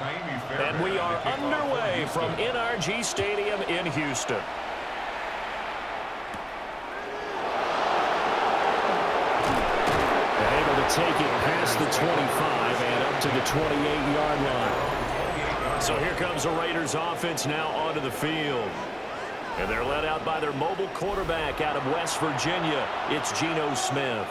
And we are underway from NRG Stadium in Houston. And able to take it past the 25 and up to the 28-yard line. So here comes the Raiders offense now onto the field. And they're led out by their mobile quarterback out of West Virginia. It's Geno Smith.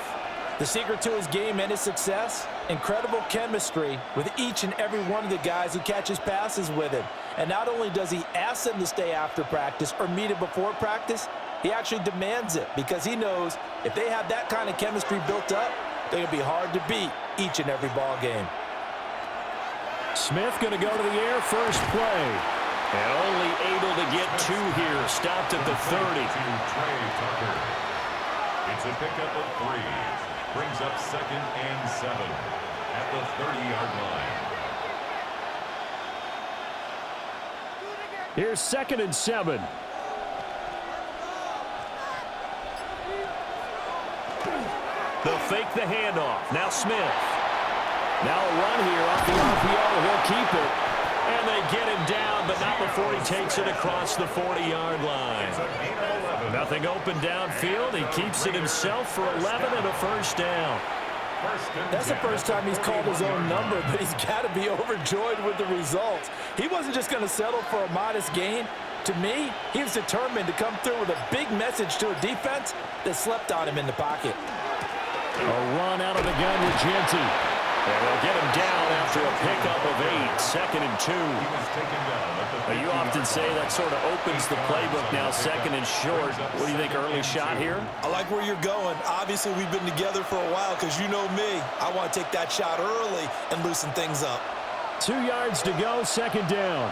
The secret to his game and his success, incredible chemistry with each and every one of the guys who catches passes with him. And not only does he ask them to stay after practice or meet him before practice, he actually demands it because he knows if they have that kind of chemistry built up, they're going to be hard to beat each and every ball game. Smith going to go to the air first play. And only able to get two here. Stopped at the 30. It's a pickup of 3. Brings up 2nd and 7 at the 30-yard line. Here's 2nd and 7. They'll fake the handoff. Now Smith. Now a run here off the RPO. He'll keep it. And they get him down, but not before he takes it across the 40-yard line. Nothing open downfield. He keeps it himself for 11 and a first down. That's the first time he's called his own number, but he's got to be overjoyed with the results. He wasn't just going to settle for a modest gain. To me, he was determined to come through with a big message to a defense that slept on him in the pocket. A run out of the gun with Genty. And they'll get him down after a pickup of 8, 2nd and 2. Now, you often say that sort of opens the playbook now, 2nd and short. What do you think, early shot here? I like where you're going. Obviously, we've been together for a while because you know me. I want to take that shot early and loosen things up. 2 yards to go, 2nd down.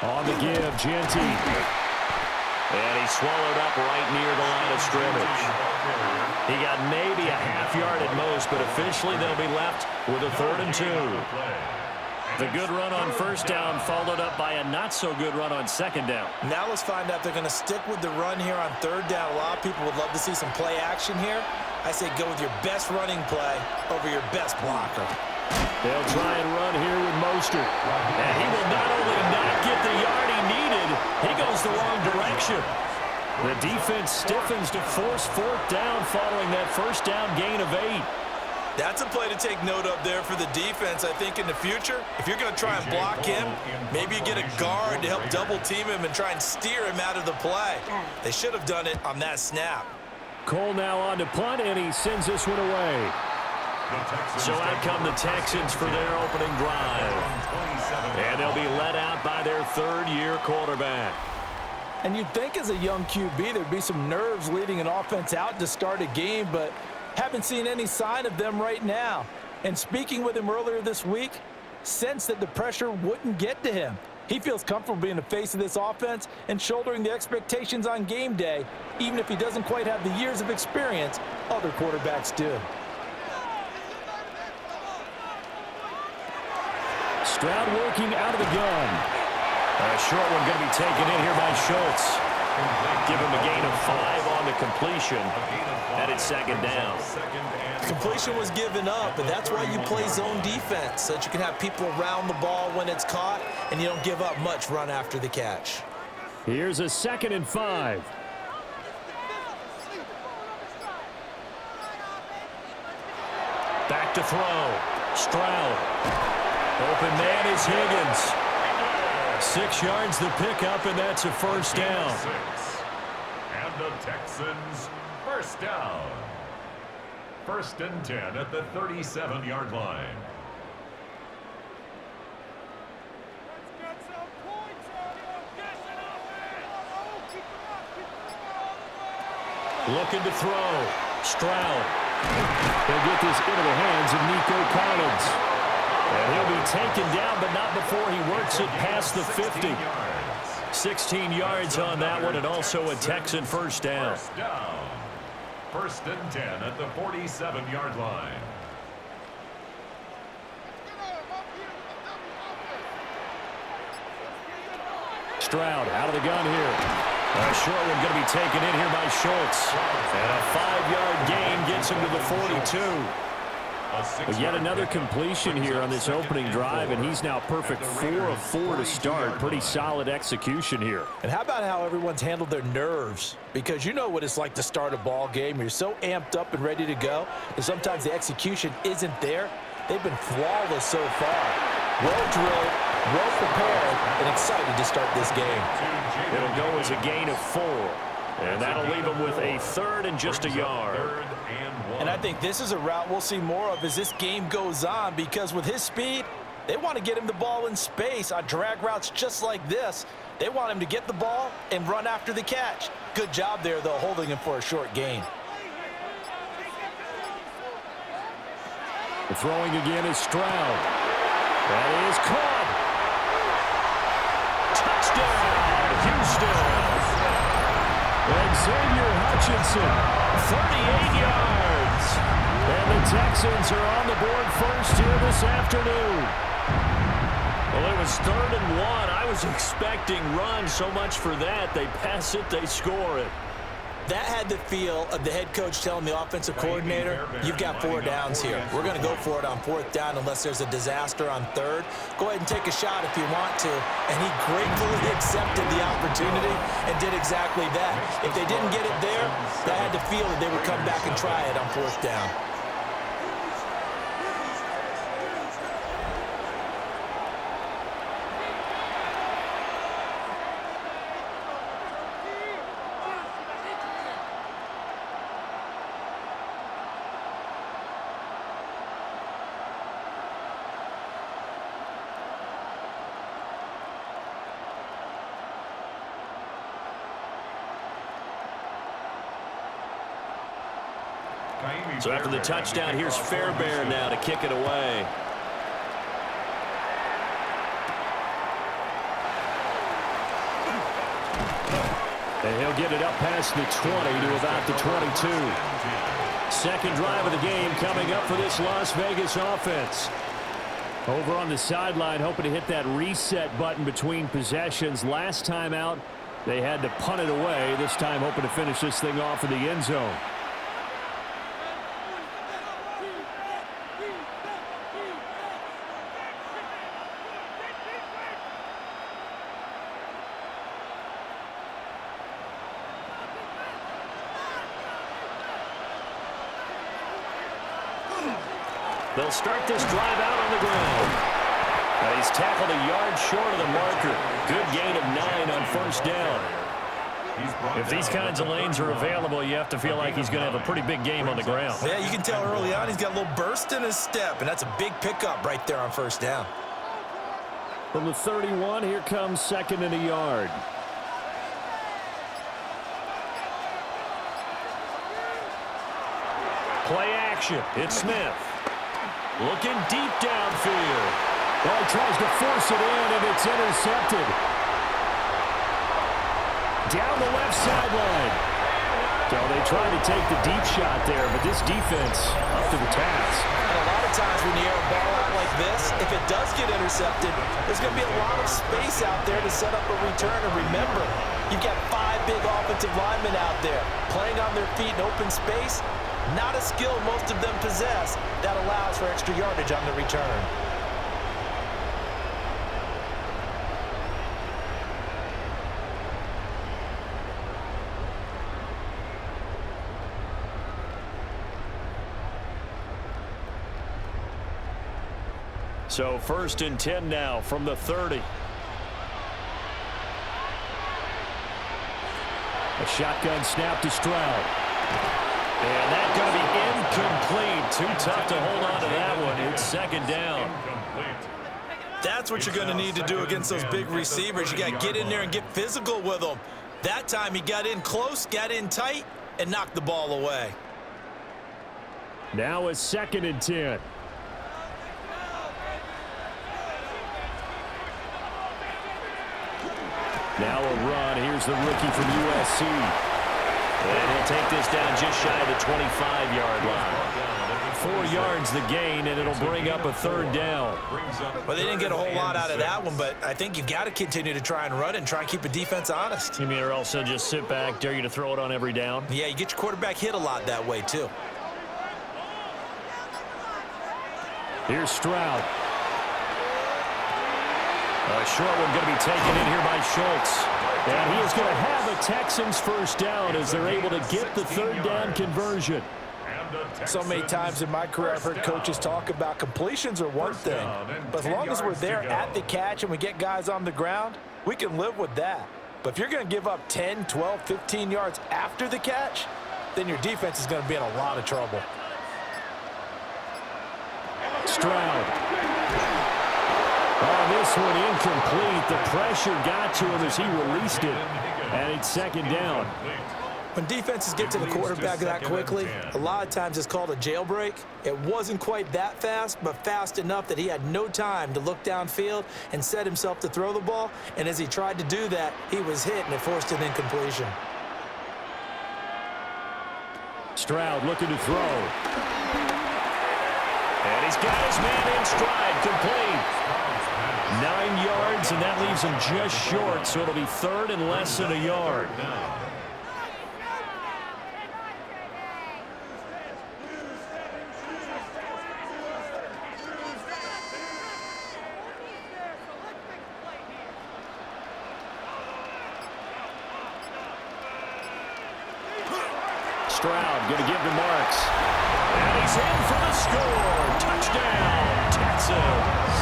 On the give, Genty. And he swallowed up right near the line of scrimmage. He got maybe a half yard at most, but officially they'll be left with a 3rd and 2. The good run on first down followed up by a not-so-good run on 2nd down. Now let's find out if they're going to stick with the run here on 3rd down. A lot of people would love to see some play action here. I say go with your best running play over your best blocker. They'll try and run here with Mostert. And he will not only not get the yard he needed, he goes the wrong direction. The defense stiffens to force 4th down following that first down gain of 8. That's a play to take note of there for the defense. I think in the future, if you're going to try and block him, maybe you get a guard to help double team him and try and steer him out of the play. They should have done it on that snap. Cole now on to punt, and he sends this one away. So out come the Texans for their opening drive. And they'll be let out by their 3rd-year quarterback. And you'd think as a young QB there'd be some nerves leading an offense out to start a game, but haven't seen any sign of them right now. And speaking with him earlier this week, sensed that the pressure wouldn't get to him. He feels comfortable being the face of this offense and shouldering the expectations on game day, even if he doesn't quite have the years of experience other quarterbacks do. Stroud working out of the gun. A short one going to be taken in here by Schultz. Give him a gain of 5 on the completion. And it's 2nd down. Completion was given up, but that's why you play zone defense, so that you can have people around the ball when it's caught, and you don't give up much run after the catch. Here's a 2nd and 5. Back to throw. Stroud. Open man is Higgins. 6 yards the pickup, and that's a first down. And the Texans first down. 1st and 10 at the 37-yard line. Looking to throw. Stroud. He'll get this into the hands of Nico Collins. And he'll be taken down, but not before he works it past the 50. 16 yards on that one, and also a Texan first down. 1st and 10 at the 47-yard line. Stroud out of the gun here. A short one going to be taken in here by Schultz. And a 5-yard gain gets him to the 42. A Yet another completion here on this opening drive, and he's now perfect 4 of 4 to start. Pretty solid execution here. And how about how everyone's handled their nerves? Because you know what it's like to start a ball game. You're so amped up and ready to go, and sometimes the execution isn't there. They've been flawless so far. Well drilled, well prepared, and excited to start this game. It'll go as a gain of 4. And that'll leave him with a 3rd and just a yard. And I think this is a route we'll see more of as this game goes on, because with his speed, they want to get him the ball in space on drag routes just like this. They want him to get the ball and run after the catch. Good job there, though, holding him for a short gain. The throwing again is Stroud. That is caught. Touchdown, Houston. Xavier Hutchinson, 38 yards. And the Texans are on the board first here this afternoon. Well, it was 3rd and 1. I was expecting run, so much for that. They pass it, they score it. That had the feel of the head coach telling the offensive coordinator, you've got 4 downs here. We're going to go for it on 4th down unless there's a disaster on 3rd. Go ahead and take a shot if you want to. And he gratefully accepted the opportunity and did exactly that. If they didn't get it there, they had the feel that they would come back and try it on 4th down. So after the touchdown, here's Fairbairn now to kick it away. And he'll get it up past the 20 to about the 22. Second drive of the game coming up for this Las Vegas offense. Over on the sideline, hoping to hit that reset button between possessions. Last time out, they had to punt it away. This time hoping to finish this thing off in the end zone. They'll start this drive out on the ground. Now he's tackled a yard short of the marker. Good gain of 9 on 1st down. If these kinds of lanes are available, you have to feel like he's going to have a pretty big game on the ground. Yeah, you can tell early on he's got a little burst in his step, and that's a big pickup right there on 1st down. From the 31, here comes 2nd and a yard. Play action. It's Smith. Looking deep downfield. Well, he tries to force it in, and it's intercepted. Down the left sideline. So they tried to take the deep shot there, but this defense up to the task. And a lot of times when you air a ball out like this, if it does get intercepted, there's going to be a lot of space out there to set up a return. And remember, you've got 5 big offensive linemen out there playing on their feet in open space. Not a skill most of them possess that allows for extra yardage on the return. So 1st and 10 now from the 30. A shotgun snap to Stroud. And that's going to be incomplete. Too tough to hold on to that one. It's 2nd down. That's what you're going to need to do against those big receivers. You got to get in there and get physical with them. That time he got in close, got in tight, and knocked the ball away. Now it's 2nd and 10. Now a run. Here's the rookie from USC. And he'll take this down just shy of the 25-yard line. 4 yards the gain, and it'll bring up a 3rd down. Well, they didn't get a whole lot out of that one, but I think you've got to continue to try and run it and try and keep the defense honest. You mean or else they'll just sit back, dare you to throw it on every down? Yeah, you get your quarterback hit a lot that way, too. Here's Stroud. A short one going to be taken in here by Schultz. And he is going to have a Texans first down as they're able to get the third down conversion. So many times in my career I've heard coaches talk about completions are one thing, but as long as we're there at the catch and we get guys on the ground, we can live with that. But if you're going to give up 10, 12, 15 yards after the catch, then your defense is going to be in a lot of trouble. Stroud. Oh, this one incomplete. The pressure got to him as he released it, and it's second down. When defenses get to the quarterback that quickly, a lot of times it's called a jailbreak. It wasn't quite that fast, but fast enough that he had no time to look downfield and set himself to throw the ball. And as he tried to do that, he was hit, and it forced an incompletion. Stroud looking to throw. And he's got his man in stride, complete. 9 yards, and that leaves him just short, so it'll be third and less than a yard. Stroud going to give to Marks. And he's in for the score. Touchdown, Texans.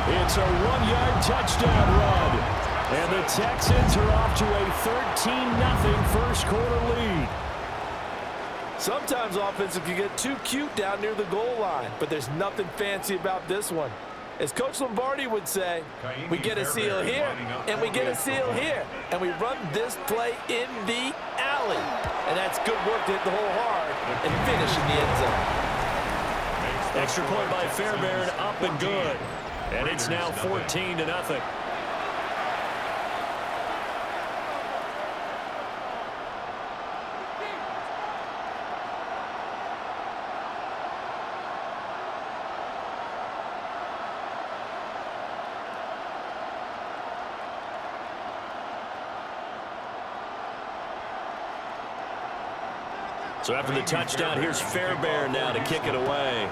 It's a 1-yard touchdown run. And the Texans are off to a 13-0 first quarter lead. Sometimes offenses can get too cute down near the goal line, but there's nothing fancy about this one. As Coach Lombardi would say, we get a seal here, and we get a seal here, and we run this play in the alley. And that's good work to hit the hole hard and finish in the end zone. Extra point by Fairbairn, up and good. And it's now 14-0. So after the touchdown, here's Fairbairn now to kick it away.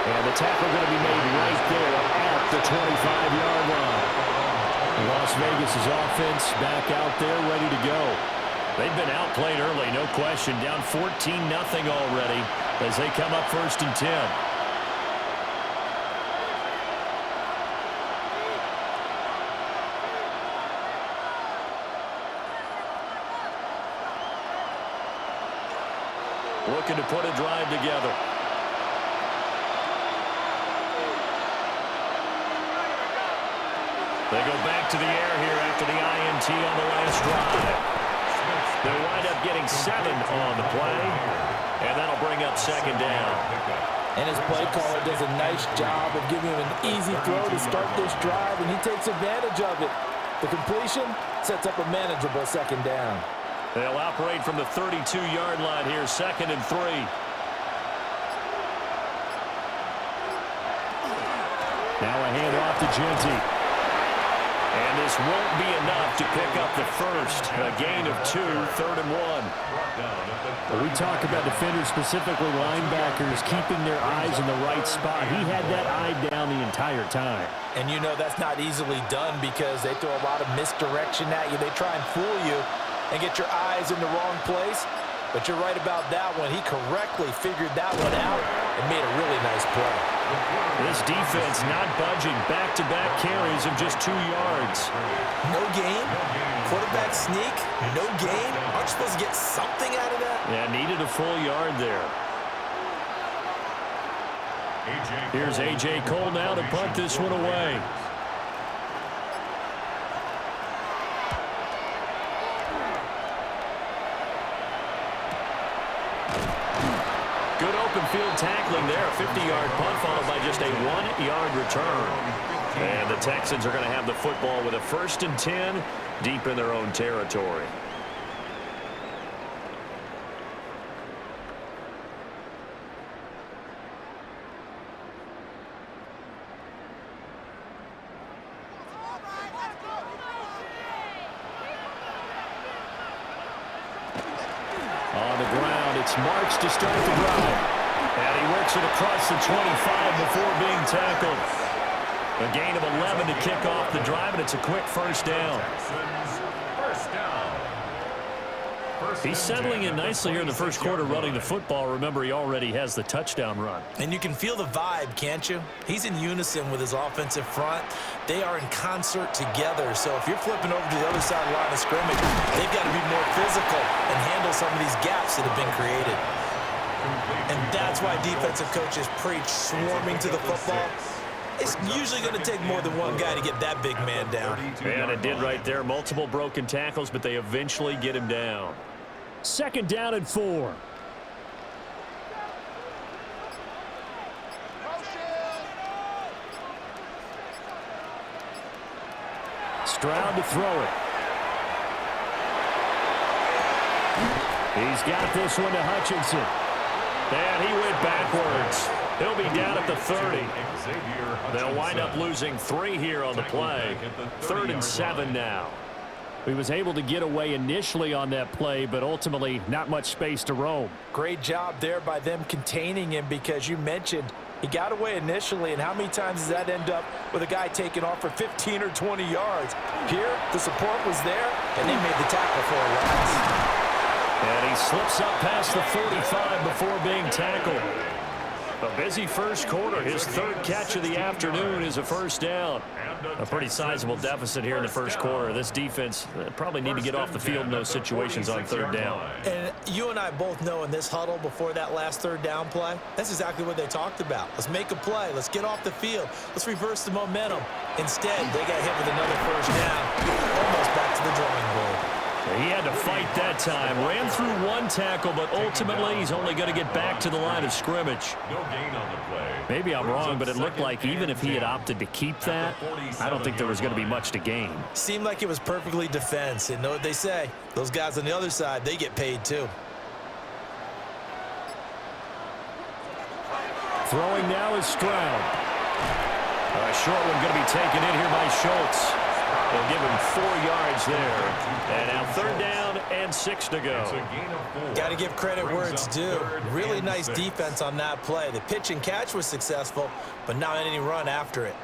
And the tackle going to be made right there at the 25-yard line. Las Vegas' offense back out there ready to go. They've been outplayed early, no question. Down 14-0 already as they come up 1st and 10. Looking to put a drive together. They go back to the air here after the INT on the last drive. They'll wind up getting 7 on the play, and that'll bring up second down. And his play caller does a nice job of giving him an easy throw to start this drive, and he takes advantage of it. The completion sets up a manageable second down. They'll operate from the 32-yard line here, 2nd and 3. Now a handoff to Genty. And this won't be enough to pick up the first. A gain of 2, 3rd and 1. We talk about defenders, specifically linebackers, keeping their eyes in the right spot. He had that eye down the entire time. And you know that's not easily done because they throw a lot of misdirection at you. They try and fool you and get your eyes in the wrong place. But you're right about that one. He correctly figured that one out and made a really nice play. This defense not budging. Back-to-back carries of just 2 yards. No gain. Quarterback sneak. No gain. Aren't you supposed to get something out of that? Yeah, needed a full yard there. Here's A.J. Cole now to punt this one away. Good open field tackling there. A 50-yard punt followed by just a 1-yard return. And the Texans are going to have the football with a 1st and 10 deep in their own territory. It's Marks to start the drive. And he works it across the 25 before being tackled. A gain of 11 to kick off the drive, and it's a quick first down. He's settling in nicely here in the first quarter running the football. Remember, he already has the touchdown run. And you can feel the vibe, can't you? He's in unison with his offensive front. They are in concert together. So if you're flipping over to the other side of the line of scrimmage, they've got to be more physical and handle some of these gaps that have been created. And that's why defensive coaches preach swarming to the football. It's usually going to take more than one guy to get that big man down. And it did right there. Multiple broken tackles, but they eventually get him down. Second down and 4. Stroud to throw it. He's got this one to Hutchinson. And he went backwards. He'll be down at the 30. They'll wind up losing 3 here on the play. 3rd and 7 now. He was able to get away initially on that play, but ultimately not much space to roam. Great job there by them containing him, because you mentioned he got away initially, and how many times does that end up with a guy taking off for 15 or 20 yards? Here, the support was there, and they made the tackle for a loss. And he slips up past the 45 before being tackled. A busy first quarter. His 3rd catch of the afternoon is a first down. A pretty sizable deficit here in the first quarter. This defense probably need to get off the field in those situations on 3rd down. And you and I both know in this huddle before that last 3rd down play, that's exactly what they talked about. Let's make a play. Let's get off the field. Let's reverse the momentum. Instead, they got hit with another first down. Almost back to the drawing board. He had to fight that time. Ran through 1 tackle, but ultimately he's only going to get back to the line of scrimmage. No gain on the play. Maybe I'm wrong, but it looked like even if he had opted to keep that, I don't think there was going to be much to gain. Seemed like it was perfectly defense. And know what they say? Those guys on the other side, they get paid too. Throwing now is Stroud. A short one going to be taken in here by Schultz. They'll give him 4 yards there. And now 3rd down and 6 to go. Got to give credit where it's due. Really nice defense on that play. The pitch and catch was successful, but not any run after it.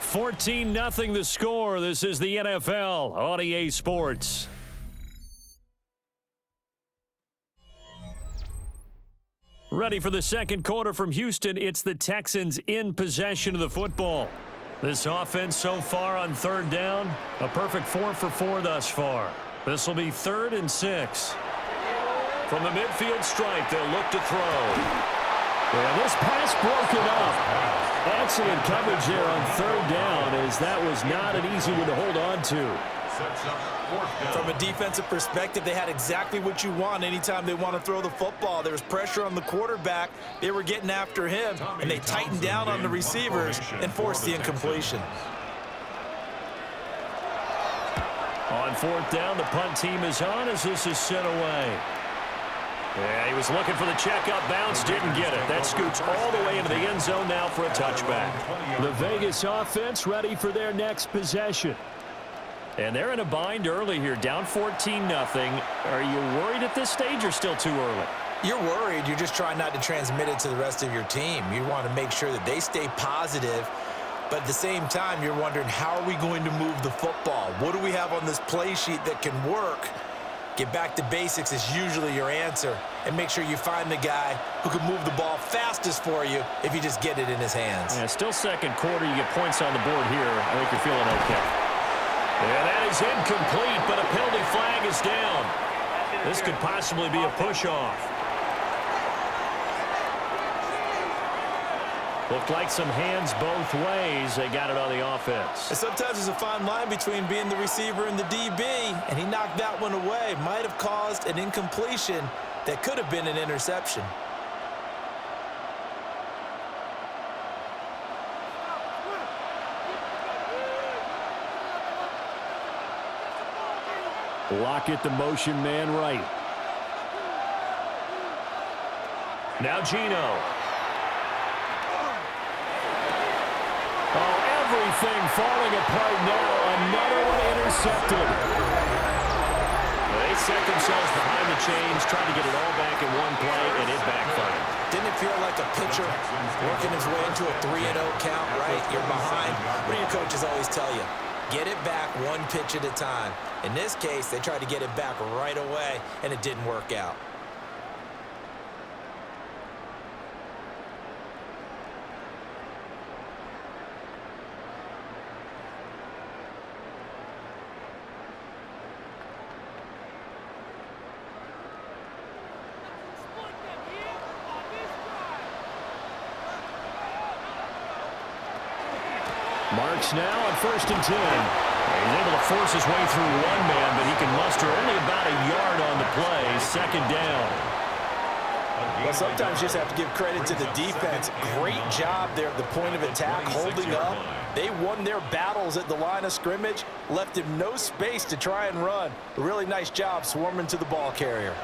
$14-0 the score. This is the NFL on EA Sports. Ready for the second quarter from Houston. It's the Texans in possession of the football. This offense so far on 3rd down, a perfect 4 for 4 thus far. This will be 3rd and 6. From the midfield stripe, they'll look to throw. And this pass broken up. Excellent coverage there on 3rd down, as that was not an easy one to hold on to. From a defensive perspective, they had exactly what you want anytime they want to throw the football. There was pressure on the quarterback. They were getting after him, and they tightened down on the receivers and forced the incompletion. On 4th down, the punt team is on as this is sent away. Yeah, he was looking for the checkup bounce, didn't get it. That scoots all the way into the end zone now for a touchback. The Vegas offense ready for their next possession. And they're in a bind early here, down 14-0. Are you worried at this stage or still too early? You're worried. You're just trying not to transmit it to the rest of your team. You want to make sure that they stay positive, but at the same time, you're wondering, how are we going to move the football? What do we have on this play sheet that can work? Get back to basics is usually your answer, and make sure you find the guy who can move the ball fastest for you if you just get it in his hands. Yeah, still second quarter. You get points on the board here. I think you're feeling okay. And that is incomplete, but a penalty flag is down. This could possibly be a push-off. Looked like some hands both ways. They got it on the offense. And sometimes there's a fine line between being the receiver and the DB, and he knocked that one away. Might have caused an incompletion that could have been an interception. Lockett, the motion man right. Now Geno. Oh, everything falling apart now. Another one intercepted. They set themselves behind the chains, trying to get it all back in one play, and it backfired. Didn't it feel like a pitcher working his way into a 3-0 count, right? You're behind. What do your coaches always tell you? Get it back one pitch at a time. In this case, they tried to get it back right away, and it didn't work out. Marks now on 1st and 10. He's able to force his way through one man, but he can muster only about a yard on the play. 2nd down. Well, sometimes you just have to give credit to the defense. Great job there at the point of attack, holding up. They won their battles at the line of scrimmage, left him no space to try and run. A really nice job swarming to the ball carrier.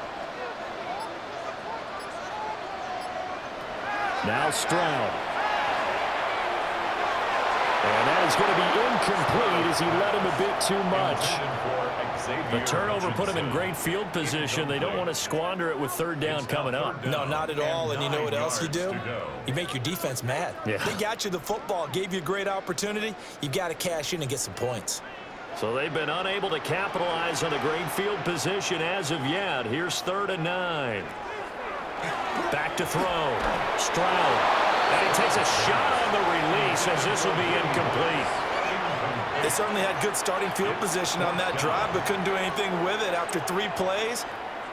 Now Stroud. And that is going to be incomplete as he led him a bit too much. The turnover put him in great field position. They don't want to squander it with 3rd down coming up. No, not at all. And you know what else you do? You make your defense mad. Yeah. They got you the football, gave you a great opportunity. You got to cash in and get some points. So they've been unable to capitalize on a great field position as of yet. Here's 3rd and 9. Back to throw. Stroud. And he takes a shot on the release as this will be incomplete. They certainly had good starting field position on that drive, but couldn't do anything with it after 3 plays.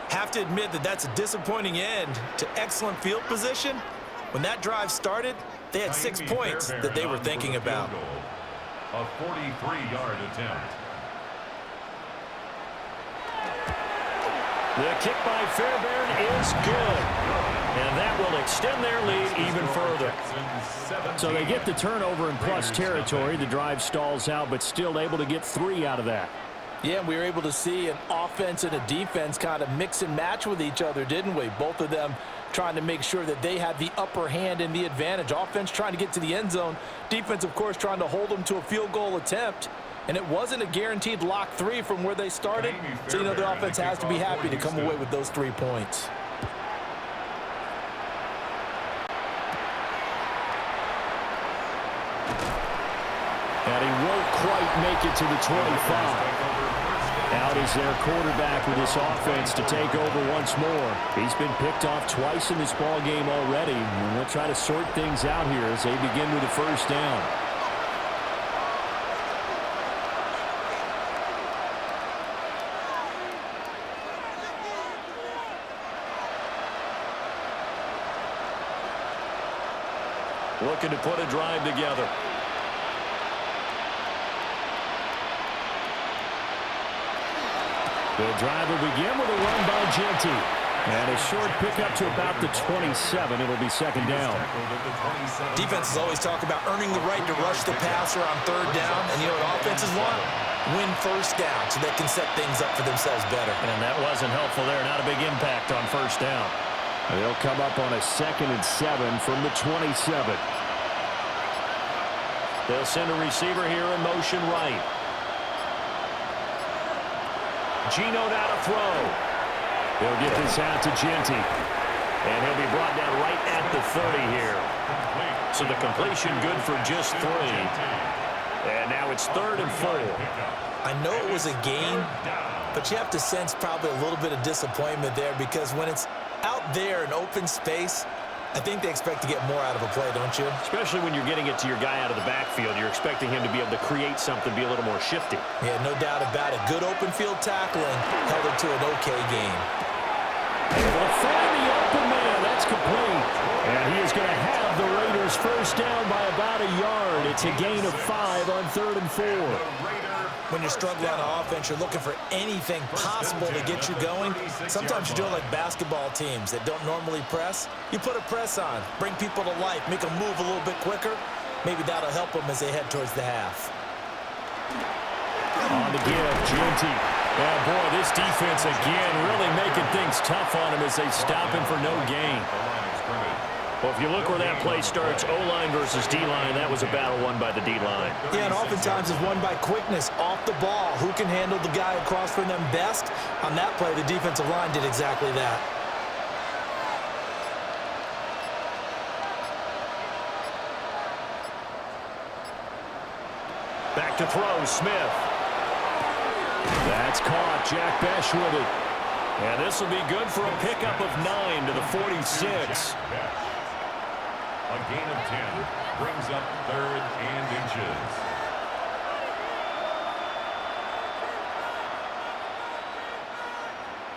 Have to admit that that's a disappointing end to excellent field position. When that drive started, they had 6 points that they were thinking about. A 43-yard attempt. The kick by Fairbairn is good. And that will extend their lead even further. So they get the turnover in plus territory. The drive stalls out, but still able to get 3 out of that. Yeah, we were able to see an offense and a defense kind of mix and match with each other, didn't we? Both of them trying to make sure that they had the upper hand and the advantage. Offense trying to get to the end zone. Defense, of course, trying to hold them to a field goal attempt. And it wasn't a guaranteed lock 3 from where they started. So, you know, the offense has to be happy to come away with those 3 points. And he won't quite make it to the 25. Out is their quarterback with this offense to take over once more. He's been picked off twice in this ball game already. And we'll try to sort things out here as they begin with a 1st down. Looking to put a drive together. The drive will begin with a run by Genty. And a short pickup to about the 27. It'll be 2nd down. Defenses always talk about earning the right to rush the passer on 3rd down. And you know what offenses want? Win 1st down so they can set things up for themselves better. And that wasn't helpful there. Not a big impact on 1st down. They'll come up on a 2nd and 7 from the 27. They'll send a receiver here in motion right. Gino now to throw. He'll get this out to Genty. And he'll be brought down right at the 30 here. So the completion good for just 3. And now it's 3rd and 4. I know it was a gain, but you have to sense probably a little bit of disappointment there because when it's out there in open space, I think they expect to get more out of a play, don't you? Especially when you're getting it to your guy out of the backfield. You're expecting him to be able to create something, be a little more shifty. Yeah, no doubt about it. Good open field tackling held it to an okay game. Able to find the open man. That's complete. And he is going to have the Raiders 1st down by about a yard. It's a gain of 5 on 3rd and 4. When you're struggling on offense, you're looking for anything possible to get you going. Sometimes you're doing like basketball teams that don't normally press. You put a press on, bring people to life, make them move a little bit quicker. Maybe that'll help them as they head towards the half. On the give, Genty. Yeah, boy, this defense again really making things tough on him as they stop him for no gain. Well, if you look where that play starts, O-line versus D-line, that was a battle won by the D-line. Yeah, and oftentimes it's won by quickness off the ball. Who can handle the guy across from them best? On that play, the defensive line did exactly that. Back to throw, Smith. That's caught. Jack Besh with it. And this will be good for a pickup of 9 to the 46. A gain of 10 brings up 3rd and inches.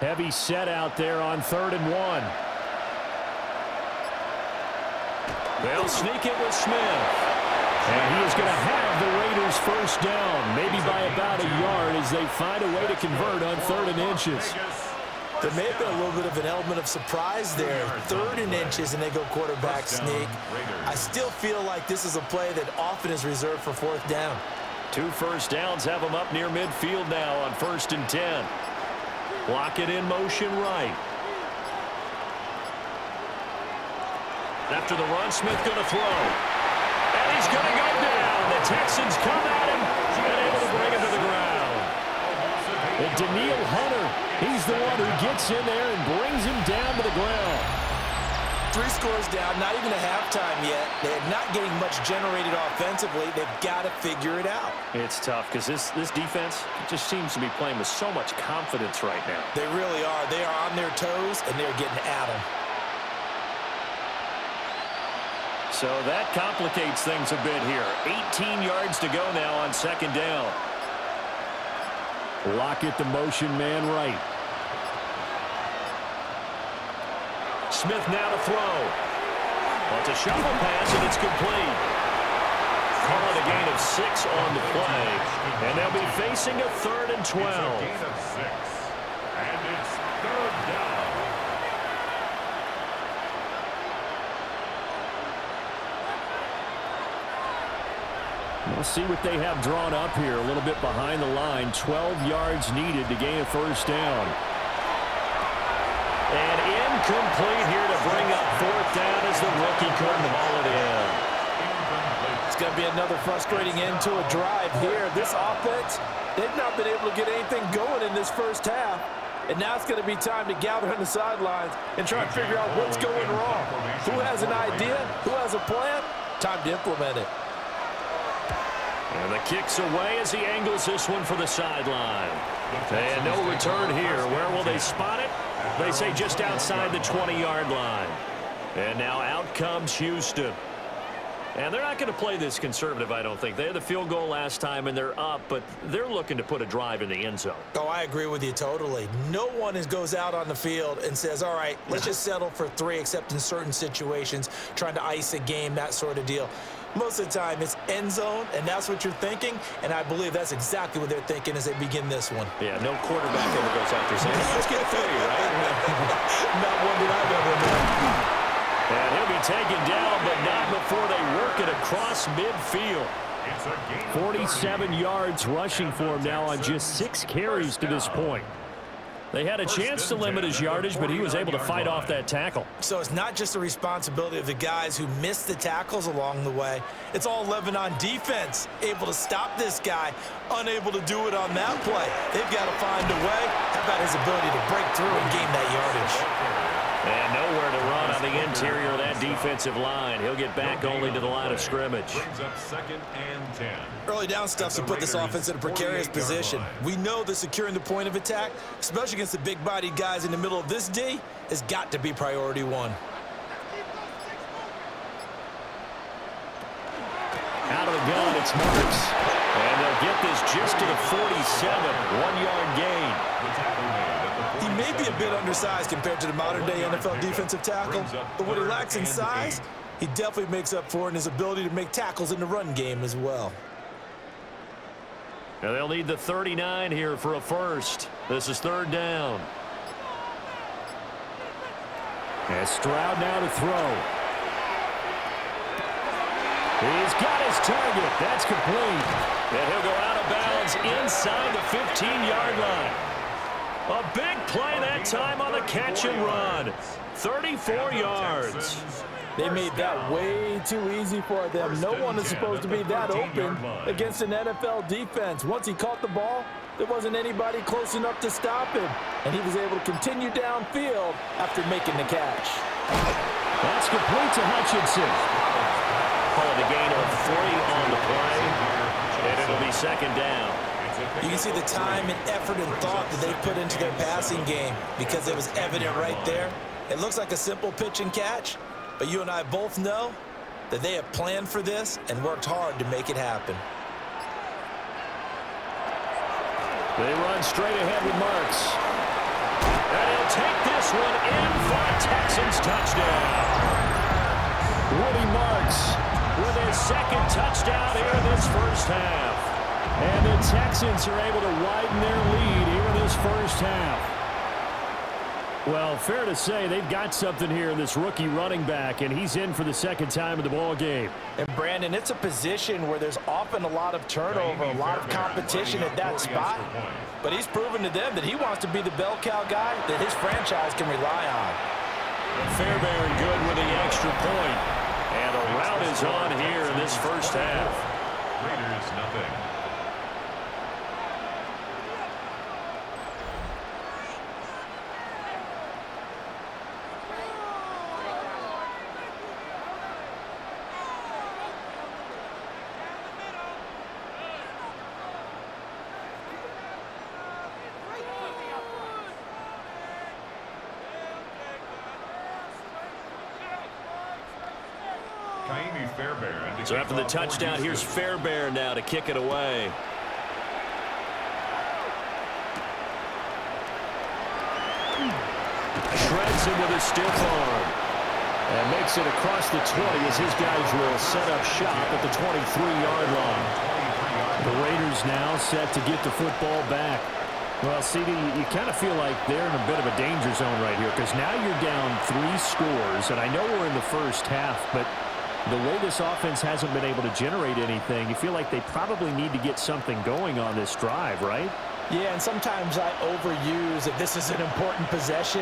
Heavy set out there on 3rd and 1. They'll sneak it with Smith. And he is going to have the Raiders first down, maybe by about a yard as they find a way to convert on 3rd and inches. There may have been a little bit of an element of surprise there. 3rd and inches, and they go quarterback sneak. I still feel like this is a play that often is reserved for 4th down. 2 first downs have them up near midfield now on 1st and 10. Block it in motion right. After the run, Smith going to throw. And he's going to go down. The Texans come at him and able to bring him to the ground. And Daniil Hunter, he's the one who gets in there and brings him down to the ground. 3 scores down, not even a halftime yet. They're not getting much generated offensively. They've got to figure it out. It's tough because this defense just seems to be playing with so much confidence right now. They really are. They are on their toes, and they're getting at them. So that complicates things a bit here. 18 yards to go now on 2nd down. Lock it, the motion man right. Smith now to throw. Well, it's a shovel pass, and it's complete. Call it a gain of 6 on the play. And they'll be facing a 3rd and 12. It's a gain of 6. And it's 3rd down. We'll see what they have drawn up here. A little bit behind the line. 12 yards needed to gain a 1st down. And incomplete here to bring up 4th down as the rookie couldn't haul it in. It's going to be another frustrating end to a drive here. This offense, they've not been able to get anything going in this first half. And now it's going to be time to gather on the sidelines and try to figure out what's going wrong. Who has an idea? Who has a plan? Time to implement it. And the kick's away as he angles this one for the sideline. And no return here. Where will they spot it? They say just outside the 20-yard line. And now out comes Houston. And they're not going to play this conservative, I don't think. They had the field goal last time, and they're up, but they're looking to put a drive in the end zone. Oh, I agree with you totally. No one goes out on the field and says, all right, let's just settle for 3, except in certain situations, trying to ice a game, that sort of deal. Most of the time, it's end zone, and that's what you're thinking, and I believe that's exactly what they're thinking as they begin this one. Yeah, no quarterback ever goes out there saying, let's get 3, right? Not one that I've ever known. And he'll be taken down, but not before they work it across midfield. 47 yards rushing for him now on just 6 carries to this point. They had a chance to limit his yardage, but he was able to fight off that tackle. So it's not just the responsibility of the guys who missed the tackles along the way. It's all Lebanon defense, able to stop this guy, unable to do it on that play. They've got to find a way. How about his ability to break through and gain that yardage? And nowhere to run on the interior of that defensive line. He'll get back only to the line of scrimmage. Brings up 2nd and 10. Early down stuff to put this offense in a precarious position. We know that securing the point of attack, especially against the big-bodied guys in the middle of this D, has got to be priority 1. Out of the gun, it's Marks. And they'll get this just to the 47, 1-yard gain. He may be a bit undersized compared to the modern-day NFL defensive tackle, but what he lacks in size, he definitely makes up for in his ability to make tackles in the run game as well. Now they'll need the 39 here for a first. This is 3rd down. And Stroud now to throw. He's got his target. That's complete. And he'll go out of bounds inside the 15-yard line. A big play that time on the catch and run. 34 yards. They made that way too easy for them. No one is supposed to be that open against an NFL defense. Once he caught the ball, there wasn't anybody close enough to stop him, and he was able to continue downfield after making the catch. That's complete to Hutchinson. Call it a gain of 3 on the play, and it'll be second down. You can see the time and effort and thought that they put into their passing game because it was evident right there. It looks like a simple pitch and catch, but you and I both know that they have planned for this and worked hard to make it happen. They run straight ahead with Marks. And he'll take this one in for a Texans touchdown. Woody Marks with his second touchdown here in this first half. And the Texans are able to widen their lead here in this first half. Well, fair to say they've got something here in this rookie running back, and he's in for the second time in the ball game. And, Brandon, it's a position where there's often a lot of turnover, a lot of competition at that spot. But he's proven to them that he wants to be the bell cow guy that his franchise can rely on. Fairbairn good with the extra point. And a rout is on here in this first half. Raiders nothing. So after the touchdown, here's Fairbairn now to kick it away. Shreds him with his stiff arm. And makes it across the 20 as his guys will set up shop at the 23-yard line. The Raiders now set to get the football back. Well, CD, you kind of feel like they're in a bit of a danger zone right here because now you're down 3 scores, and I know we're in the first half, but the way this offense hasn't been able to generate anything, you feel like they probably need to get something going on this drive, right? Yeah, and sometimes I overuse that this is an important possession,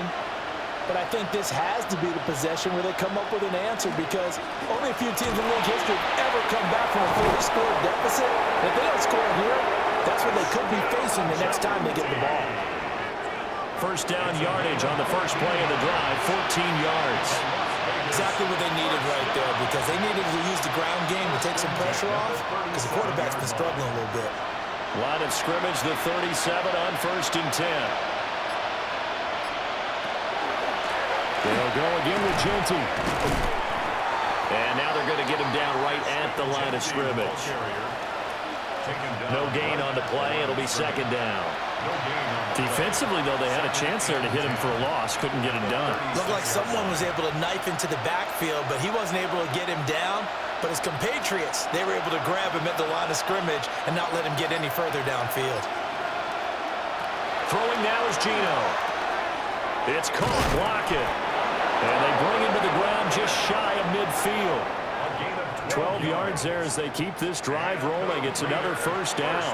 but I think this has to be the possession where they come up with an answer because only a few teams in league history have ever come back from a 4-score deficit. If they don't score here, that's what they could be facing the next time they get the ball. First down yardage on the first play of the drive, 14 yards. Exactly what they needed right there because they needed to use the ground game to take some pressure off because the quarterback's been struggling a little bit. Line of scrimmage, the 37 on 1st and 10. They'll go again with Genty. And now they're going to get him down right at the line of scrimmage. No gain on the play. It'll be second down. Defensively, though, they had a chance there to hit him for a loss. Couldn't get it done. Looked like someone was able to knife into the backfield, but he wasn't able to get him down. But his compatriots, they were able to grab him at the line of scrimmage and not let him get any further downfield. Throwing now is Gino. It's caught, blocking. And they bring him to the ground just shy of midfield. 12 yards there as they keep this drive rolling. It's another first down.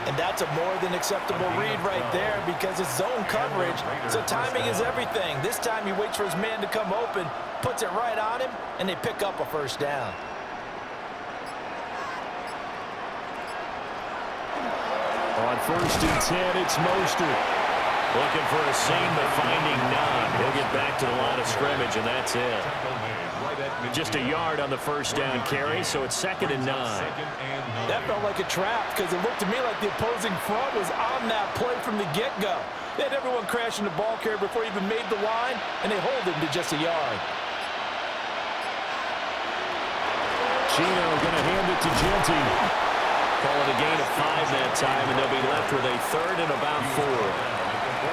And that's a more than acceptable read right there because it's zone coverage, so timing is everything. This time he waits for his man to come open, puts it right on him, and they pick up a first down. On 1st and 10, it's Mostert. Looking for a seam, but finding none. He'll get back to the line of scrimmage, and that's it. Just a yard on the first down carry, so it's 2nd and 9. That felt like a trap because it looked to me like the opposing front was on that play from the get-go. They had everyone crashing the ball carrier before he even made the line, and they hold him to just a yard. Gino going to hand it to Genty. Call it a gain of 5 that time, and they'll be left with a 3rd and about 4.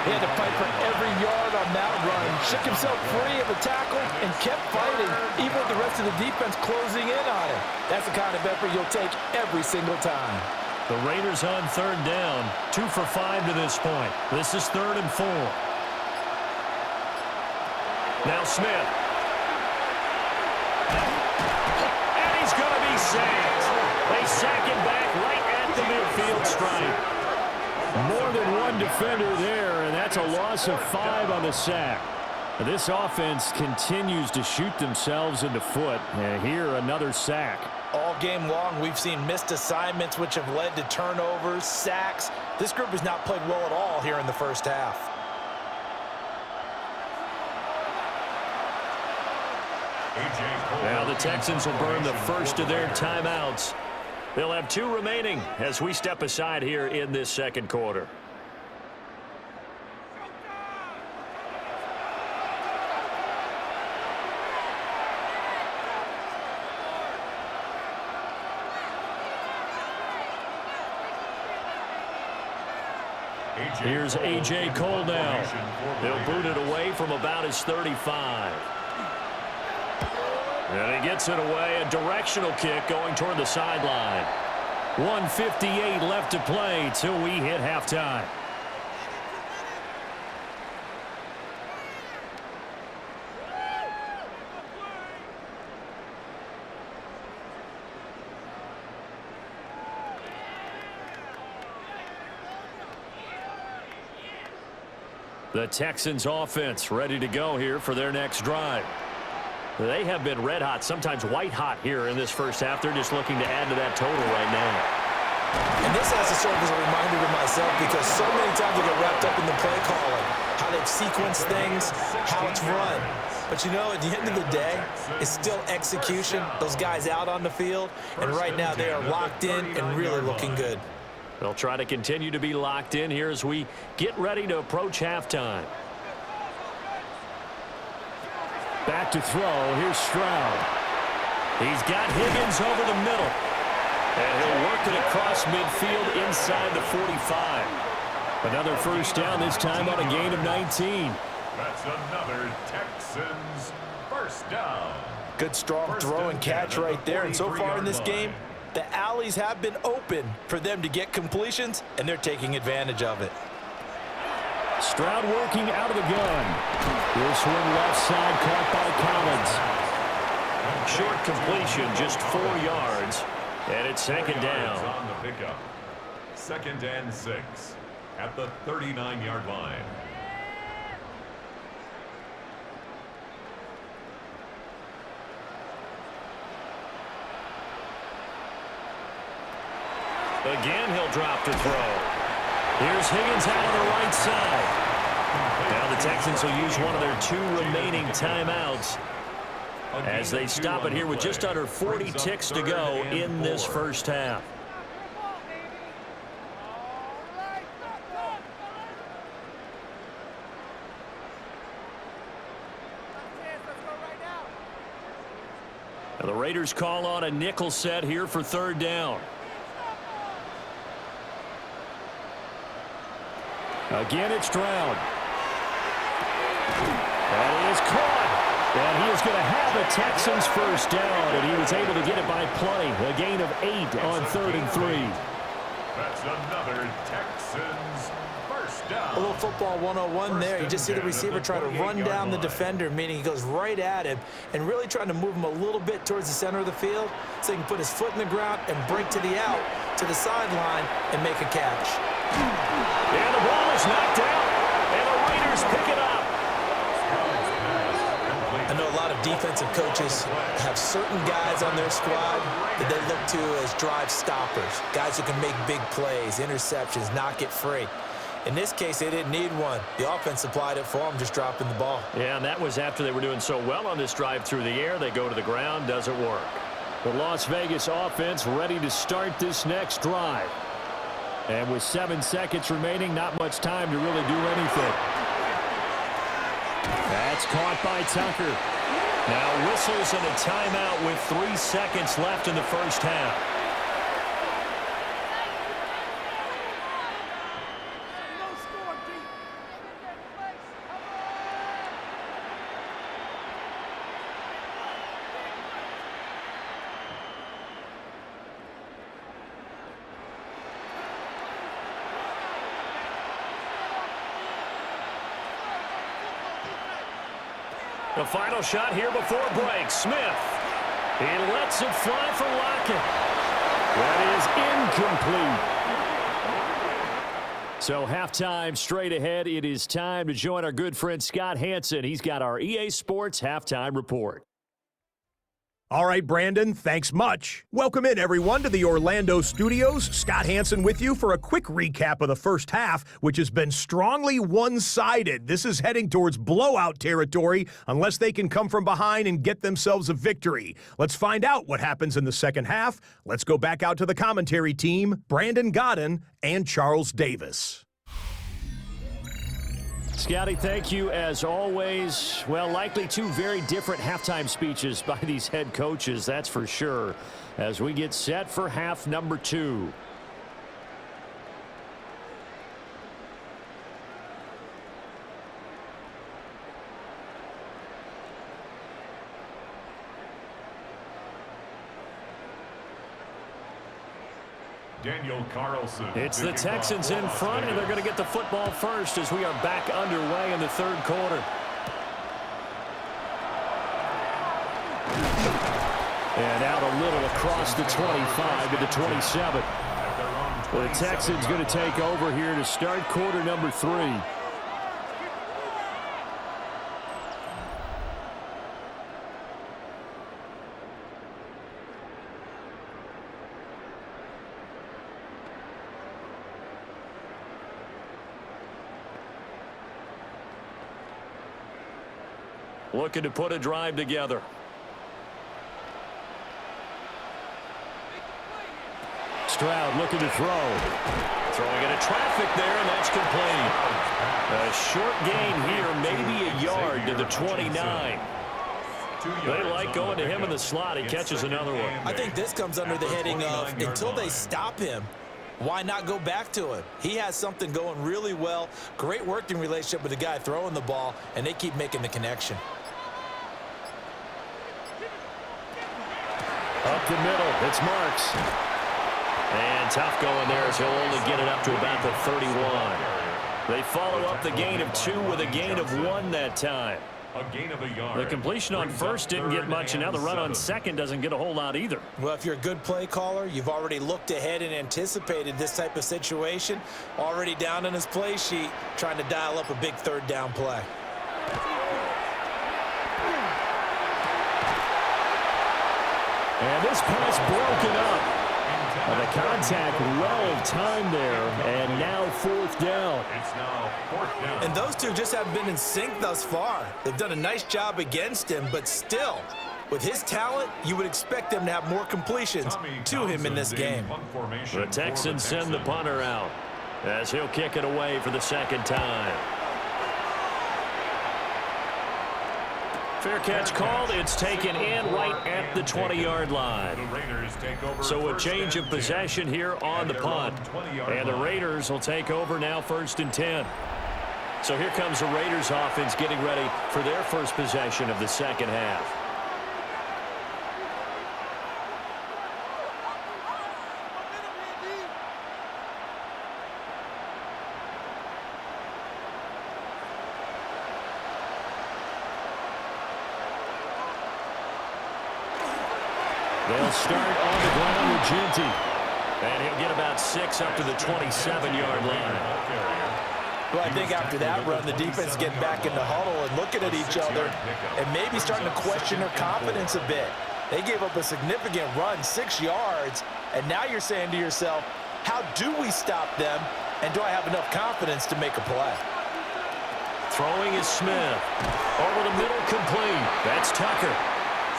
He had to fight for every yard on that run, shook himself free of a tackle, and kept fighting, even with the rest of the defense closing in on him. That's the kind of effort you'll take every single time. The Raiders on 3rd down, 2 for 5 to this point. This is 3rd and 4. Now Smith. And he's going to be sacked. They sack him back right at the midfield stripe. More than one defender there, and that's a loss of 5 on the sack. This offense continues to shoot themselves in the foot. And here, another sack. All game long, we've seen missed assignments, which have led to turnovers, sacks. This group has not played well at all here in the first half. Now the Texans will burn the first of their timeouts. They'll have 2 remaining as we step aside here in this second quarter. Here's A.J. Cole now. They'll boot it away from about his 35. And he gets it away, a directional kick going toward the sideline. 1:58 left to play till we hit halftime. The Texans offense ready to go here for their next drive. They have been red hot, sometimes white hot here in this first half. They're just looking to add to that total right now. And this has to serve as a reminder to myself because so many times I get wrapped up in the play calling, how they've sequenced things, how it's run. But you know, at the end of the day, it's still execution. Those guys out on the field, and right now they are locked in and really looking good. They'll try to continue to be locked in here as we get ready to approach halftime. Back to throw. Here's Stroud. He's got Higgins over the middle. And he'll work it across midfield inside the 45. Another first down, this time on a gain of 19. That's another Texans first down. Good strong throw and catch right there. And so far in this game, the alleys have been open for them to get completions, and they're taking advantage of it. Stroud working out of the gun. This one left side caught by Collins. Short completion, just 4 yards. And it's second down. On the pickup. 2nd and 6 at the 39-yard line. Again, he'll drop to throw. Here's Higgins out on the right side. Now the Texans will use one of their 2 remaining timeouts as they stop it here with just under 40 ticks to go in this first half. Now the Raiders call on a nickel set here for 3rd down. Again, it's Stroud. That is caught. And he is going to have the Texans first down, and he was able to get it by play. A gain of 8 on 3rd and 3. That's another Texans first down. A little football 101 there. You just see the receiver try to run down the defender, meaning he goes right at him and really trying to move him a little bit towards the center of the field so he can put his foot in the ground and break to the out, to the sideline, and make a catch. And the ball is knocked out, and the Raiders pick it up. I know a lot of defensive coaches have certain guys on their squad that they look to as drive stoppers, guys who can make big plays, interceptions, knock it free. In this case, they didn't need one. The offense supplied it for them, just dropping the ball. Yeah, and that was after they were doing so well on this drive through the air. They go to the ground, doesn't work. The Las Vegas offense ready to start this next drive. And with 7 seconds remaining, not much time to really do anything. That's caught by Tucker. Now whistles and a timeout with 3 seconds left in the first half. The final shot here before break. Smith. He lets it fly for Lockett. That is incomplete. So halftime straight ahead. It is time to join our good friend Scott Hansen. He's got our EA Sports halftime report. All right, Brandon, thanks much. Welcome in, everyone, to the Orlando studios. Scott Hansen with you for a quick recap of the first half, which has been strongly one-sided. This is heading towards blowout territory unless they can come from behind and get themselves a victory. Let's find out what happens in the second half. Let's go back out to the commentary team, Brandon Godden and Charles Davis. Scotty, thank you as always. Well, likely two very different halftime speeches by these head coaches, that's for sure, as we get set for half number 2. Daniel Carlson. It's the Texans in front, and they're going to get the football first as we are back underway in the third quarter. And out a little across the 25 to the 27. The Texans going to take over here to start quarter number 3. Looking to put a drive together. Stroud looking to throw. Throwing into traffic there, and that's complete. A short gain here, maybe a yard to the 29. They like going to him in the slot. He catches another one. I think this comes under the heading of until they stop him, why not go back to him? He has something going really well. Great working relationship with the guy throwing the ball, and they keep making the connection. Up the middle, it's Marks. And tough going there as he'll only get it up to about the 31. They follow up the gain of 2 with a gain of 1 that time. A gain of a yard. The completion on first didn't get much, and now the run on second doesn't get a whole lot either. Well, if you're a good play caller, you've already looked ahead and anticipated this type of situation. Already down on his play sheet, trying to dial up a big third down play. And this pass broken up. And the contact well timed there, and now 4th down. It's now 4th down. And those two just haven't been in sync thus far. They've done a nice job against him, but still, with his talent, you would expect them to have more completions to him in this game. The Texans send the punter out as he'll kick it away for the second time. Fair catch called. It's taken in right at the 20-yard line. So a change of possession here on the punt. And the Raiders will take over now 1st and 10. So here comes the Raiders offense getting ready for their first possession of the second half. They'll start on the ground with Ginty. And he'll get about 6 up to the 27-yard line. Well, I think after that run, the defense getting back in the huddle and looking at each other and maybe starting to question their confidence a bit. They gave up a significant run, 6 yards, and now you're saying to yourself, how do we stop them, and do I have enough confidence to make a play? Throwing is Smith. Over the middle, complete. That's Tucker.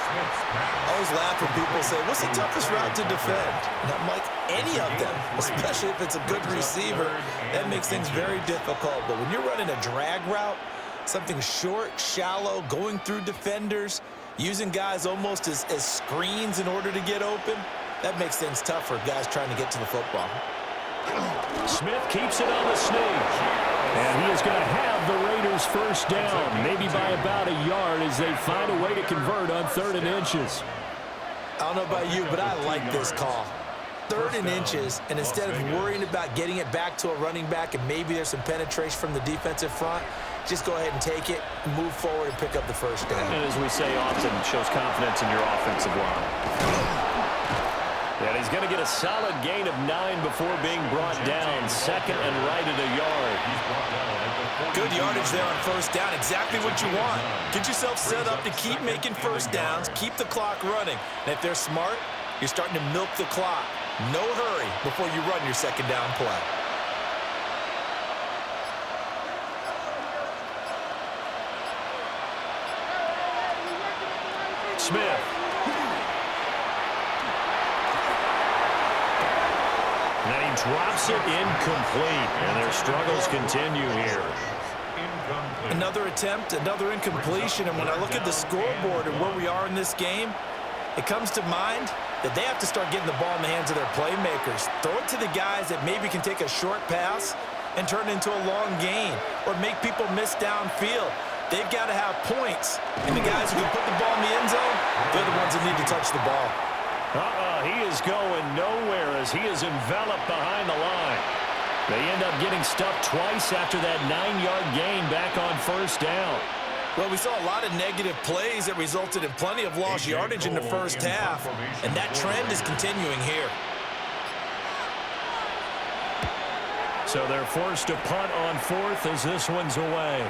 I always laugh when people say, what's the toughest route to defend? And I'm like, any of them, especially if it's a good receiver. That makes things very difficult. But when you're running a drag route, something short, shallow, going through defenders, using guys almost as screens in order to get open, that makes things tough for guys trying to get to the football. Smith keeps it on the sneak. And he is going to have the Raiders first down, maybe by about a yard as they find a way to convert on 3rd and inches. I don't know about you, but I like this call. 3rd and inches, and instead of worrying about getting it back to a running back and maybe there's some penetration from the defensive front, just go ahead and take it, move forward, and pick up the first down. And as we say often, shows confidence in your offensive line. And he's going to get a solid gain of 9 before being brought down. Second and right at a yard. Good yardage there on first down. Exactly what you want. Get yourself set up to keep making first downs, keep the clock running. And if they're smart, you're starting to milk the clock. No hurry before you run your second down play. Smith. And he drops it incomplete. And their struggles continue here. Another attempt, another incompletion. And when I look at the scoreboard and where we are in this game, it comes to mind that they have to start getting the ball in the hands of their playmakers. Throw it to the guys that maybe can take a short pass and turn it into a long gain or make people miss downfield. They've got to have points. And the guys who can put the ball in the end zone, they're the ones that need to touch the ball. He is going nowhere as he is enveloped behind the line. They end up getting stuffed twice after that 9-yard gain back on first down. Well, we saw a lot of negative plays that resulted in plenty of lost yardage in the first half, and that trend is continuing here. So they're forced to punt on fourth as this one's away.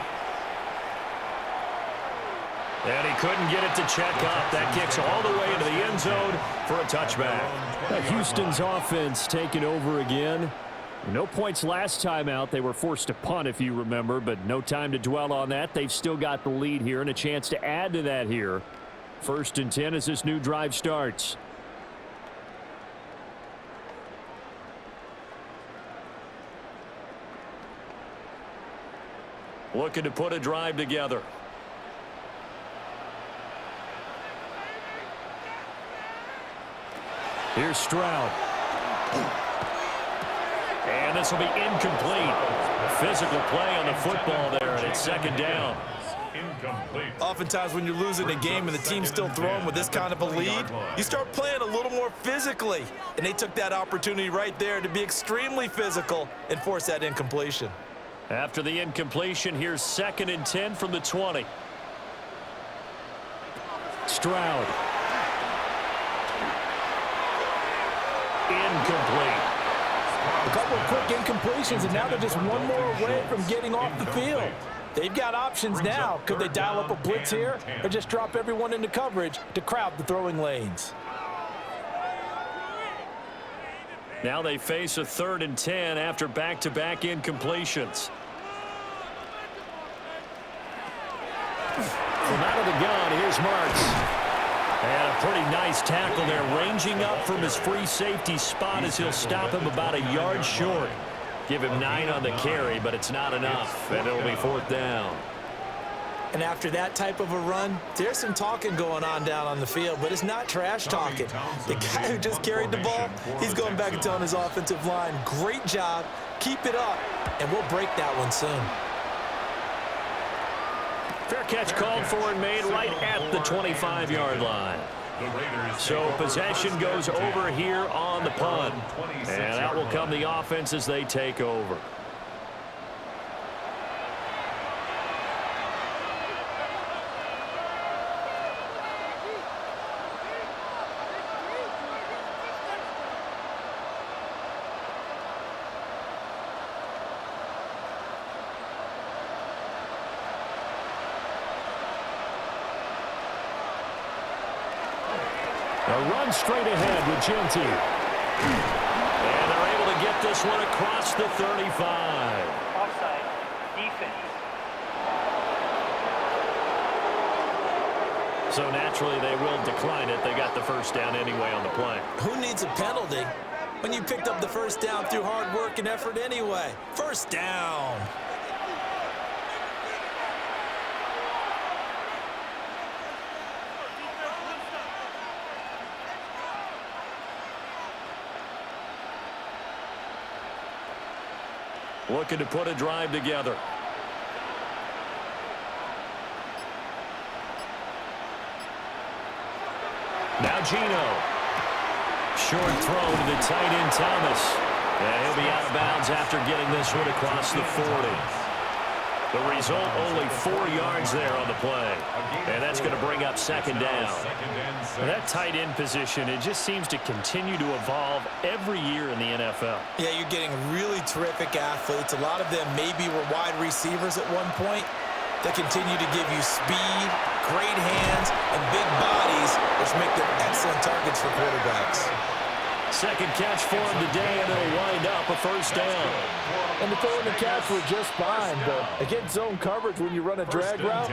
And he couldn't get it to check up. That kicks all the way into the end zone for a touchback. Houston's offense taking over again. No points last time out. They were forced to punt, if you remember, but no time to dwell on that. They've still got the lead here and a chance to add to that here. 1st and 10 as this new drive starts. Looking to put a drive together. Here's Stroud. And this will be incomplete. Physical play on the football there, and it's second down. Oftentimes when you're losing a game and the team's still throwing with this kind of a lead, you start playing a little more physically. And they took that opportunity right there to be extremely physical and force that incompletion. After the incompletion, here's 2nd and 10 from the 20. Stroud. Incomplete. A couple of quick incompletions, and now they're just one more away from getting off the field. They've got options now. Could they dial up a blitz here or just drop everyone into coverage to crowd the throwing lanes? Now they face a 3rd and 10 after back-to-back incompletions. From out of the gun, here's Marks. And a pretty nice tackle there, ranging up from his free safety spot as he'll stop him about a yard short. Give him 9 on the carry, but it's not enough, and it'll be 4th down. And after that type of a run, there's some talking going on down on the field, but it's not trash talking. The guy who just carried the ball, he's going back and telling his offensive line, great job, keep it up, and we'll break that one soon. Fair catch called for and made right at the 25-yard line. So possession goes over here on the punt. And out will come the offense as they take over. A run straight ahead with Genty. And they're able to get this one across the 35. Offside, defense. So naturally they will decline it. They got the first down anyway on the play. Who needs a penalty when you picked up the first down through hard work and effort anyway? First down. Looking to put a drive together. Now Gino. Short throw to the tight end Thomas. And he'll be out of bounds after getting this one across the 40. The result, only 4 yards there on the play. And that's going to bring up second down. That tight end position, it just seems to continue to evolve every year in the NFL. Yeah, you're getting really terrific athletes. A lot of them maybe were wide receivers at one point. They continue to give you speed, great hands, and big bodies, which make them excellent targets for quarterbacks. Second catch for him today, and it'll wind up a first down. And the throw and the catch were just fine, but against zone coverage when you run a drag route,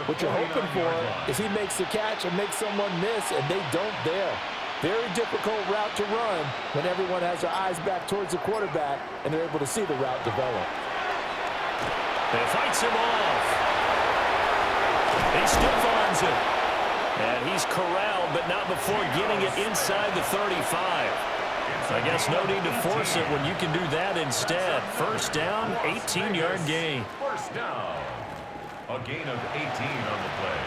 what you're hoping for is he makes the catch and makes someone miss, and they don't there. Very difficult route to run when everyone has their eyes back towards the quarterback and they're able to see the route develop. And fights him off. He stiff arms it. And he's corralled, but not before getting it inside the 35. I guess no need to force it when you can do that instead. First down, 18-yard gain. First down. A gain of 18 on the play.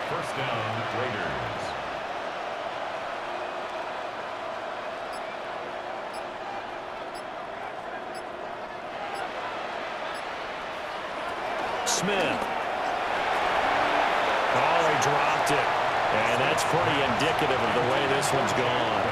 First down, Raiders. Smith. Oh, he dropped it. And that's pretty indicative of the way this one's gone.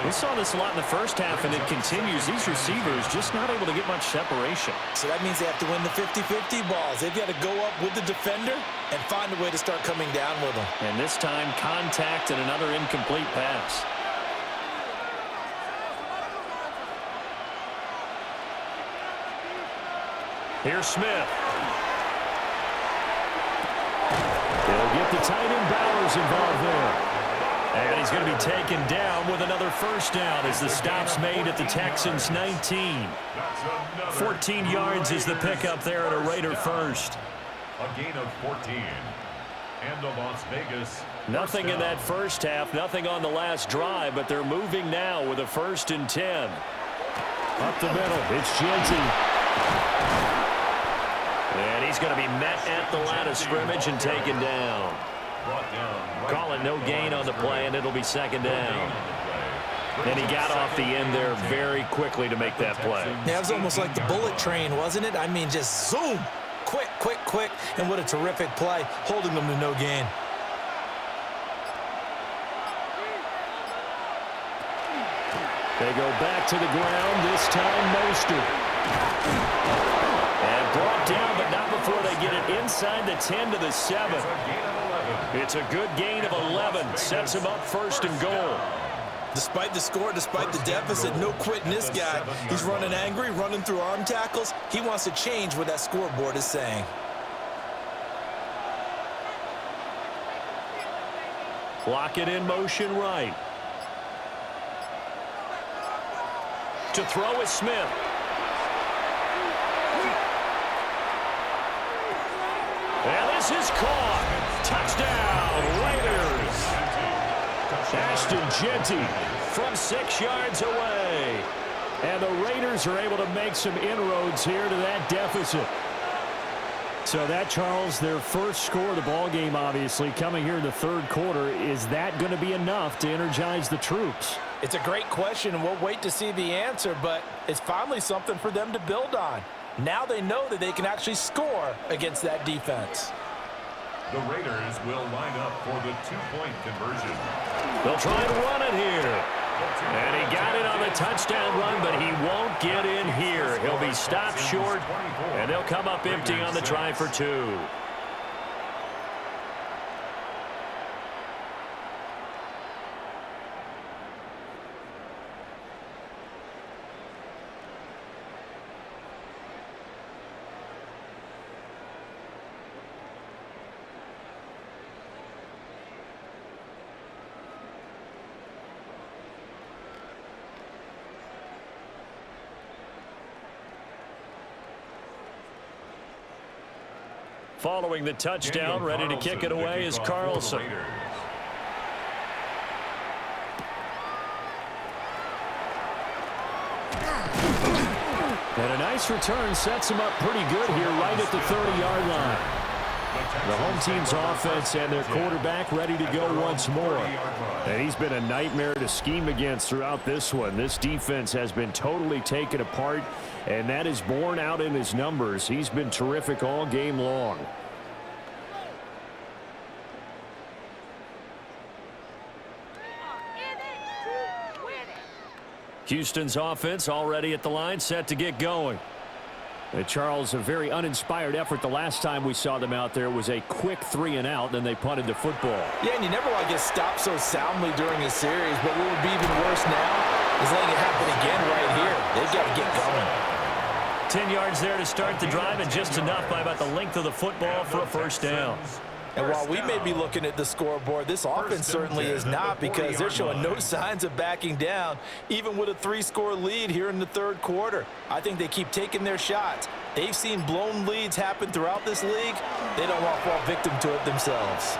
We saw this a lot in the first half, and it continues. These receivers just not able to get much separation. So that means they have to win the 50-50 balls. They've got to go up with the defender and find a way to start coming down with them. And this time, contact and another incomplete pass. Here's Smith. He'll get the tight end Bowers involved there. And he's going to be taken down with another first down as the stop's made at the Texans' 19. 14 yards is the pickup there at a Raider first. A gain of 14. And a Las Vegas. Nothing in that first half, nothing on the last drive, but they're moving now with a 1st and 10. Up the middle, it's Genty. And he's going to be met at the line of scrimmage and taken down. Calling no gain on the play, and it'll be second down. And he got off the end there very quickly to make that play. Yeah, it was almost like the bullet train, wasn't it? I mean, just zoom. Quick, quick, quick. And what a terrific play, holding them to no gain. They go back to the ground, this time Mostert. And brought down, but not before they get it inside the 10 to the 7. It's a good gain of 11. Sets him up 1st and goal. Despite the score, despite the deficit, no quitting this guy. He's running angry, running through arm tackles. He wants to change what that scoreboard is saying. Block it in motion right. To throw is Smith. And this is caught. Touchdown, Raiders. Ashton Genty from 6 yards away. And the Raiders are able to make some inroads here to that deficit. So that, Charles, their first score of the ballgame, obviously, coming here in the third quarter. Is that going to be enough to energize the troops? It's a great question, and we'll wait to see the answer, but it's finally something for them to build on. Now they know that they can actually score against that defense. The Raiders will line up for the 2-point conversion. They'll try and run it here. And he got it on the touchdown run, but he won't get in here. He'll be stopped short, and they'll come up empty on the try for 2. Following the touchdown, ready to kick it away is Carlson. And a nice return sets him up pretty good here right at the 30-yard line. The home team's offense and their quarterback ready to go once more. And he's been a nightmare to scheme against throughout this one. This defense has been totally taken apart, and that is borne out in his numbers. He's been terrific all game long. Houston's offense already at the line, set to get going. And Charles, a very uninspired effort the last time we saw them out there. It was a quick 3-and-out, then they punted the football. Yeah, and you never want to get stopped so soundly during a series, but what would be even worse now is letting it happen again right here. They've got to get going. 10 yards there to start the drive, and just enough by about the length of the football for a first down. And while we may be looking at the scoreboard, this offense certainly is not, because they're showing no signs of backing down, even with a 3-score lead here in the third quarter. I think they keep taking their shots. They've seen blown leads happen throughout this league. They don't want to fall victim to it themselves.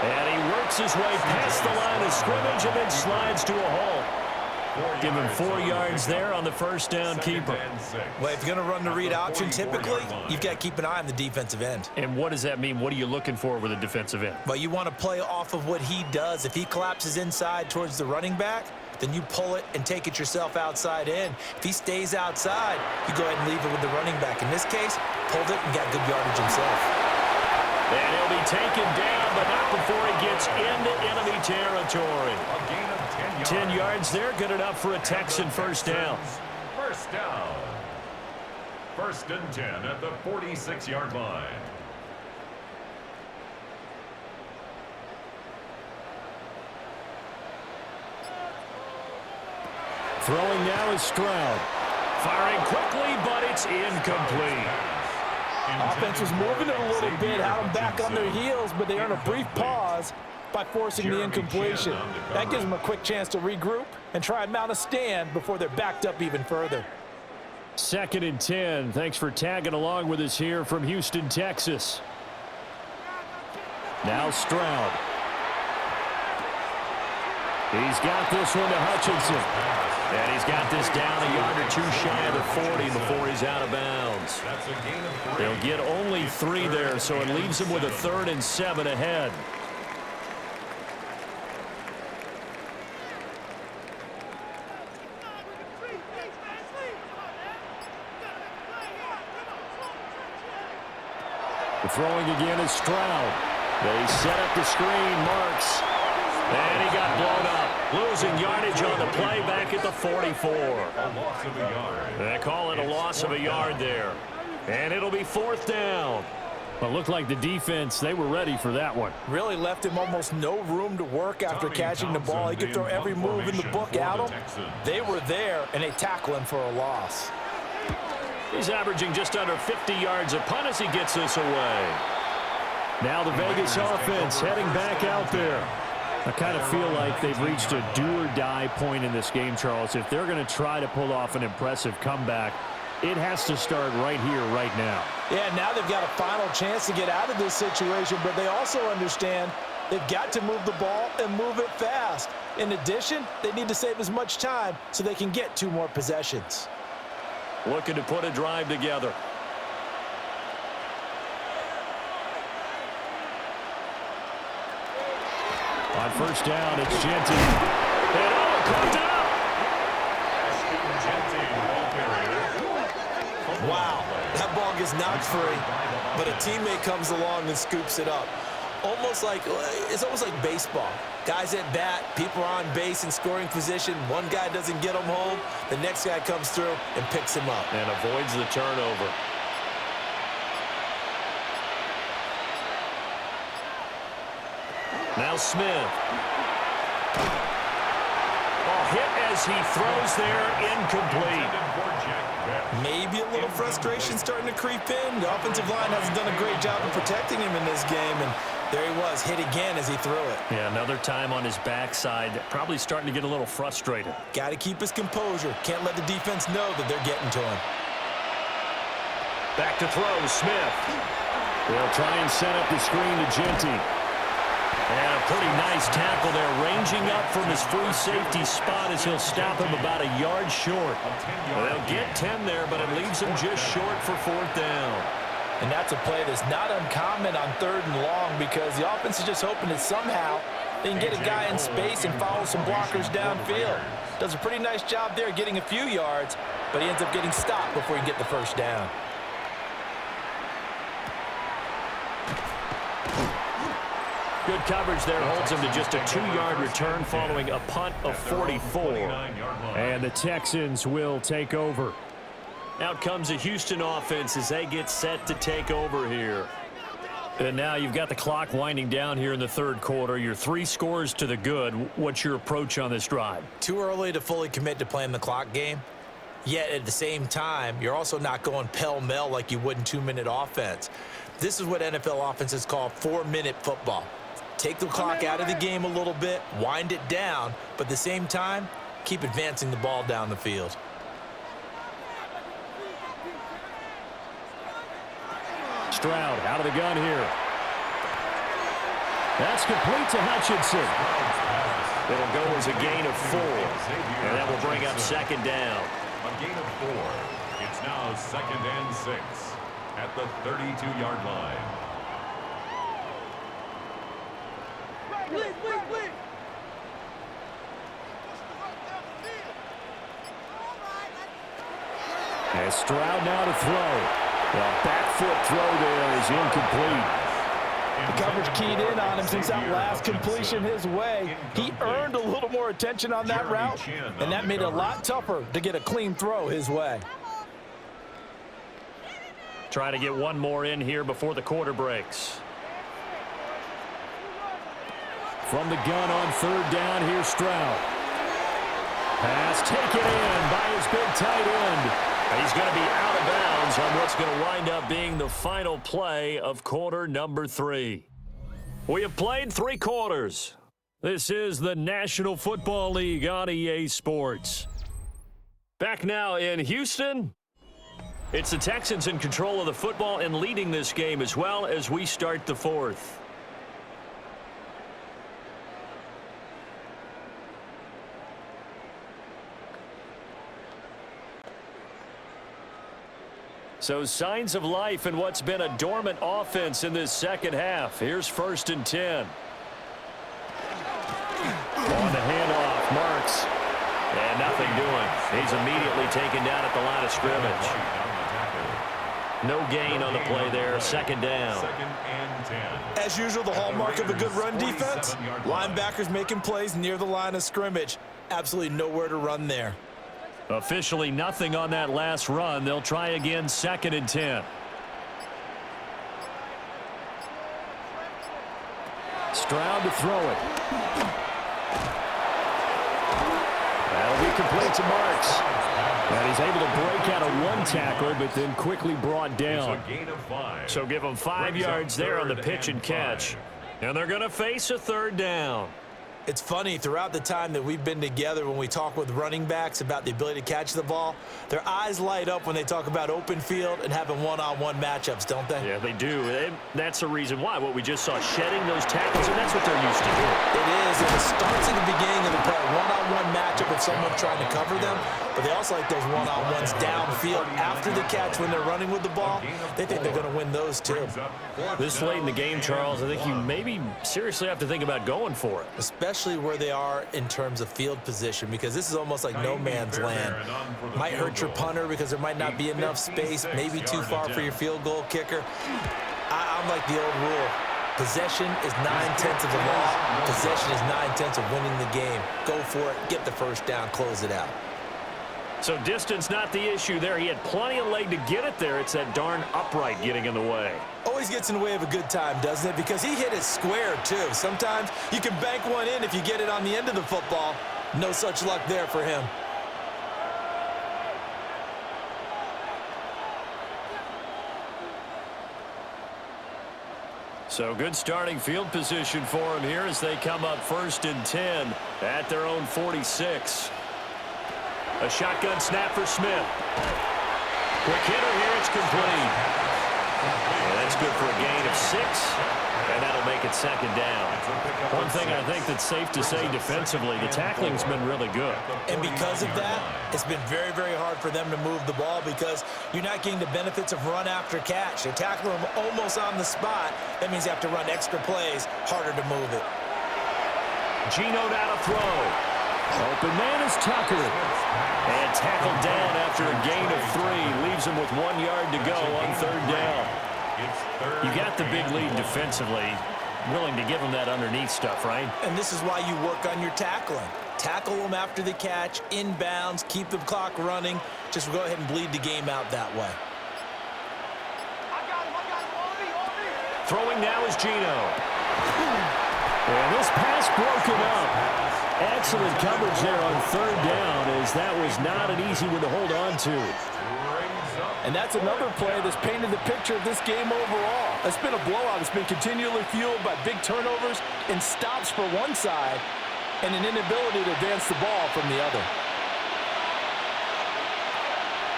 And he works his way past the line of scrimmage and then slides to a halt. Give him 4 yards there on the first down keeper. Well, if you're going to run the read option, typically, you've got to keep an eye on the defensive end. And what does that mean? What are you looking for with a defensive end? Well, you want to play off of what he does. If he collapses inside towards the running back, then you pull it and take it yourself outside in. If he stays outside, you go ahead and leave it with the running back. In this case, pulled it and got good yardage himself. And he'll be taken down, but not before he gets into enemy territory. 10 yards there, good enough for a Texan first down. First down. 1st and 10 at the 46-yard line. Throwing now is Stroud. Firing quickly, but it's incomplete. Offense was moving it a little bit, had them back on their heels, but they earn a brief pause by forcing the incompletion. That gives them a quick chance to regroup and try and mount a stand before they're backed up even further. 2nd and 10. Thanks for tagging along with us here from Houston, Texas. Now Stroud. He's got this one to Hutchinson. And he's got this down a yard or two shy of the 40 before he's out of bounds. They'll get only 3 there, so it leaves him with a 3rd and 7 ahead. The throwing again is Stroud. They set up the screen, Marks. And he got blown up. Losing yardage on the play back at the 44. They call it a loss of a yard there. And it'll be 4th down. But looked like the defense, they were ready for that one. Really left him almost no room to work after catching the ball. He could throw every move in the book at him. They were there, and they tackle him for a loss. He's averaging just under 50 yards a punt as he gets this away. Now the Vegas offense heading back out there. I kind of feel like they've reached a do-or-die point in this game, Charles. If they're going to try to pull off an impressive comeback, it has to start right here, right now. Yeah, now they've got a final chance to get out of this situation, but they also understand they've got to move the ball and move it fast. In addition, they need to save as much time so they can get 2 more possessions. Looking to put a drive together. On first down, it's Genty. And cooked it up. Wow, that ball gets knocked free, but a teammate comes along and scoops it up. It's almost like baseball. Guys at bat, people are on base in scoring position. One guy doesn't get him home. The next guy comes through and picks him up. And avoids the turnover. Now Smith. Ball hit as he throws there, incomplete. Maybe a little frustration starting to creep in. The offensive line hasn't done a great job of protecting him in this game, and there he was, hit again as he threw it. Yeah, another time on his backside, probably starting to get a little frustrated. Got to keep his composure. Can't let the defense know that they're getting to him. Back to throw, Smith. They'll try and set up the screen to Genty. And a pretty nice tackle there, ranging up from his free safety spot as he'll stop him about a yard short. Well, they'll get 10 there, but it leaves him just short for 4th down. And that's a play that's not uncommon on 3rd and long because the offense is just hoping that somehow they can get a guy in space and follow some blockers downfield. Does a pretty nice job there getting a few yards, but he ends up getting stopped before he can get the first down. Good coverage there holds him to just a 2-yard return following a punt of 44. And the Texans will take over. Out comes the Houston offense as they get set to take over here. And now you've got the clock winding down here in the 3rd quarter. Your 3 scores to the good. What's your approach on this drive? Too early to fully commit to playing the clock game. Yet at the same time, you're also not going pell-mell like you would in 2-minute offense. This is what NFL offenses call 4-minute football. Take the clock out of the game a little bit, wind it down, but at the same time, keep advancing the ball down the field. Stroud out of the gun here. That's complete to Hutchinson. It'll go as a gain of 4, and that will bring up 2nd down. A gain of 4. It's now 2nd and 6 at the 32-yard line. And Stroud now to throw. Well, back foot throw there is incomplete. The coverage keyed in on him since that last completion his way. He earned a little more attention on that route, and that made it a lot tougher to get a clean throw his way. Try to get one more in here before the quarter breaks. From the gun on 3rd down, here's Stroud. Pass taken in by his big tight end. He's going to be out of bounds on what's going to wind up being the final play of quarter number 3. We have played 3 quarters. This is the National Football League on EA Sports. Back now in Houston. It's the Texans in control of the football and leading this game as well as we start the 4th. So signs of life in what's been a dormant offense in this 2nd half. Here's 1st and 10. On the handoff, Marks. And nothing doing. He's immediately taken down at the line of scrimmage. No gain on the play there. 2nd down. 2nd and 10. As usual, the hallmark of a good run defense, linebackers making plays near the line of scrimmage. Absolutely nowhere to run there. Officially nothing on that last run. They'll try again 2nd and 10. Stroud to throw it. That'll be complete to Marks. And he's able to break out of 1 tackle, but then quickly brought down. A gain of 5. So give them 5 yards there on the pitch and catch. And they're going to face a 3rd down. It's funny, throughout the time that we've been together when we talk with running backs about the ability to catch the ball, their eyes light up when they talk about open field and having one-on-one matchups, don't they? Yeah, they do. And that's the reason why. What we just saw, shedding those tackles, and that's what they're used to doing. It is, and it starts at the beginning of the play. One-on-one matchup with someone trying to cover them, but they also like those one-on-ones downfield after the catch when they're running with the ball. They think they're going to win those too. This late in the game, Charles, I think you maybe seriously have to think about going for it. Especially where they are in terms of field position, because this is almost like no man's land. Might hurt your punter because there might not be enough space, maybe too far for your field goal kicker. I'm like the old rule. Possession is 9/10 of the law. Possession is 9/10 of winning the game. Go for it, get the first down, close it out. So distance not the issue there. He had plenty of leg to get it there. It's that darn upright getting in the way. Always gets in the way of a good time, doesn't it? Because he hit it square, too. Sometimes you can bank one in if you get it on the end of the football. No such luck there for him. So good starting field position for him here as they come up 1st and 10 at their own 46. A shotgun snap for Smith. Quick hitter here, it's complete. And That's good for a gain of 6, and that'll make it second down. One thing I think that's safe to say defensively, the tackling's been really good. And because of that, it's been very, very hard for them to move the ball because you're not getting the benefits of run after catch. They're tackling them almost on the spot. That means you have to run extra plays, harder to move it. Geno now to throw. Open man is Tucker. And tackled down after a gain of 3. Leaves him with 1 yard to go on third down. You got the big lead defensively. Willing to give him that underneath stuff, right? And this is why you work on your tackling. Tackle them after the catch, inbounds, keep the clock running. Just go ahead and bleed the game out that way. Throwing now is Geno. And this pass broken up. Excellent coverage there on third down, as that was not an easy one to hold on to. And that's another play that's painted the picture of this game overall. It's been a blowout. It's been continually fueled by big turnovers and stops for one side and an inability to advance the ball from the other.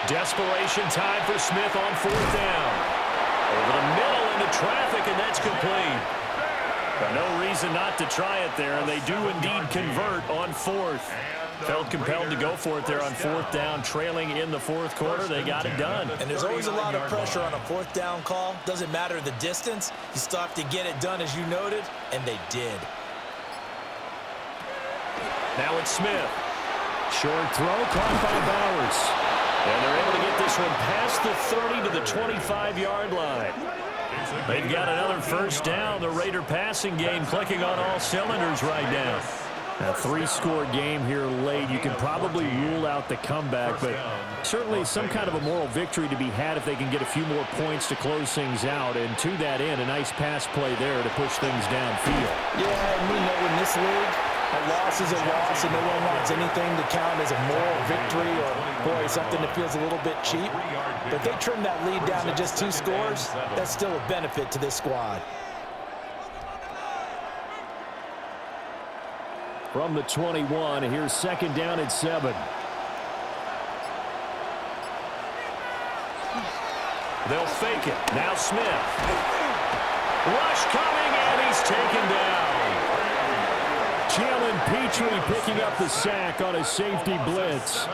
Desperation time for Smith on fourth down. Over the middle into traffic, and that's complete. But no reason not to try it there, and they do indeed convert on fourth. Felt compelled to go for it there on fourth down, trailing in the fourth quarter. They got it done. And there's always a lot of pressure on a fourth down call. Doesn't matter the distance. You still have to get it done, as you noted, and they did. Now it's Smith. Short throw caught by Bowers. And they're able to get this one past the 30 to the 25-yard line. They've got another first down. The Raider passing game clicking on all cylinders right now. A 3-score game here late. You can probably rule out the comeback, but certainly some kind of a moral victory to be had if they can get a few more points to close things out. And to that end, a nice pass play there to push things downfield. Yeah, and we know in this league, a loss is a loss, and no one wants anything to count as a moral victory or, boy, something that feels a little bit cheap. But if they trim that lead down to just 2 scores, that's still a benefit to this squad. From the 21, here's second down at 7. They'll fake it. Now Smith. Rush coming, and he's taken down. Jalen Petrie picking up the sack on a safety blitz.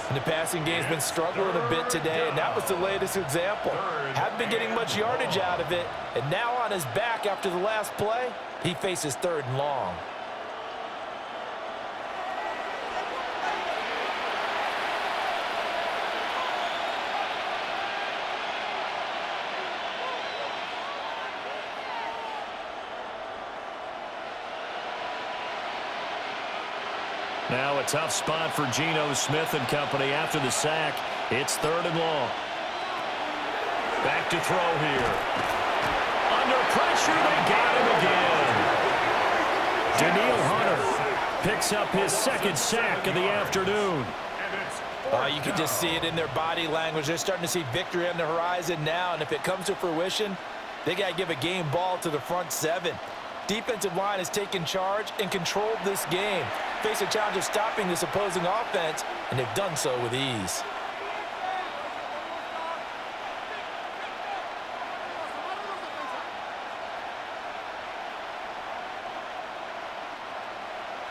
And the passing game's been struggling a bit today, and that was the latest example. Haven't been getting much yardage out of it, and now on his back after the last play, he faces 3rd and long. Now a tough spot for Geno Smith and company after the sack. It's 3rd and long. Back to throw here. Under pressure, they got him again. Daniil Hunter picks up his 2nd sack of the afternoon. You can just see it in their body language. They're starting to see victory on the horizon now, and if it comes to fruition, they got to give a game ball to the front 7. Defensive line has taken charge and controlled this game. Face a challenge of stopping this opposing offense, and they've done so with ease.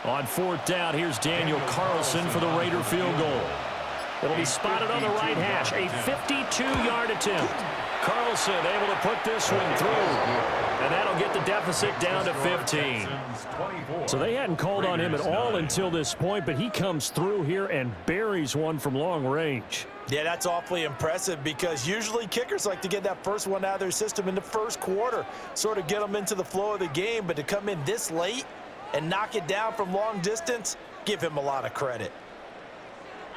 On 4th down, here's Daniel Carlson for the Raider field goal. It'll be spotted on the right hash. A 52-yard attempt. Carlson able to put this one through. And that'll get the deficit down to 15. So they hadn't called on him at all until this point, but he comes through here and buries one from long range. Yeah, that's awfully impressive because usually kickers like to get that first one out of their system in the first quarter, sort of get them into the flow of the game, but to come in this late and knock it down from long distance, give him a lot of credit.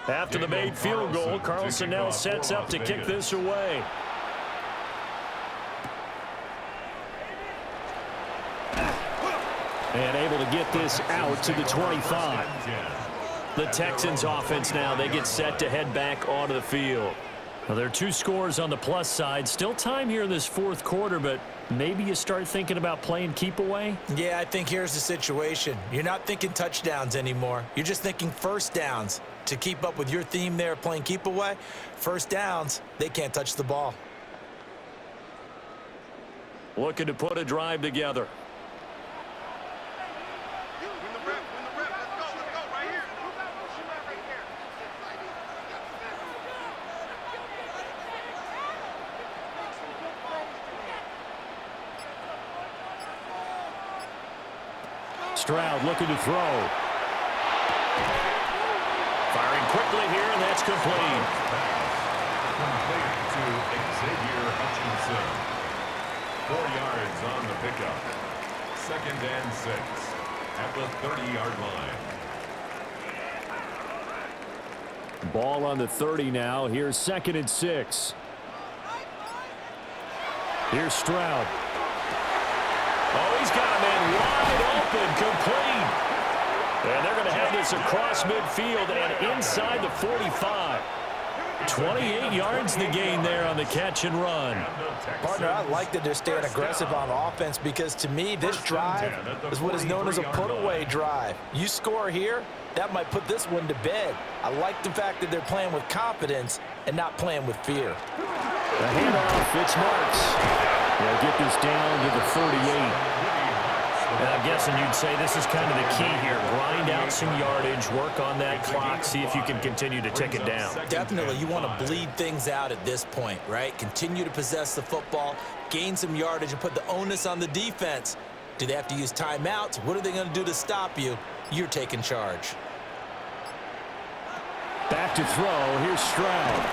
After the made field goal, Carlson now sets up to kick this away. And able to get this out to the 25. The Texans offense now, they get set to head back onto the field. Well, there are 2 scores on the plus side. Still time here in this 4th quarter, but maybe you start thinking about playing keep away? Yeah, I think here's the situation. You're not thinking touchdowns anymore. You're just thinking first downs. To keep up with your theme there, playing keep away, first downs, they can't touch the ball. looking to put a drive together. Stroud looking to throw. Firing quickly here, and that's complete. Complete to Xavier Hutchinson. 4 yards on the pickup. 2nd and 6 at the 30-yard line. Ball on the 30 now. Here's 2nd and 6. Here's Stroud. Oh, he's got a man wide open, complete. And they're going to have this across midfield and inside the 45. 28 yards the gain there on the catch and run. Partner, I like that they're staying aggressive on offense because to me, this drive is what is known as a put-away drive. You score here, that might put this one to bed. I like the fact that they're playing with confidence and not playing with fear. The handoff, it's Marks. They'll get this down to the 38. And I'm guessing you'd say this is kind of the key here. Grind out some yardage, work on that clock, see if you can continue to tick it down. Definitely, you want to bleed things out at this point, right? Continue to possess the football, gain some yardage, and put the onus on the defense. Do they have to use timeouts? What are they going to do to stop you? You're taking charge. Back to throw. Here's Stroud.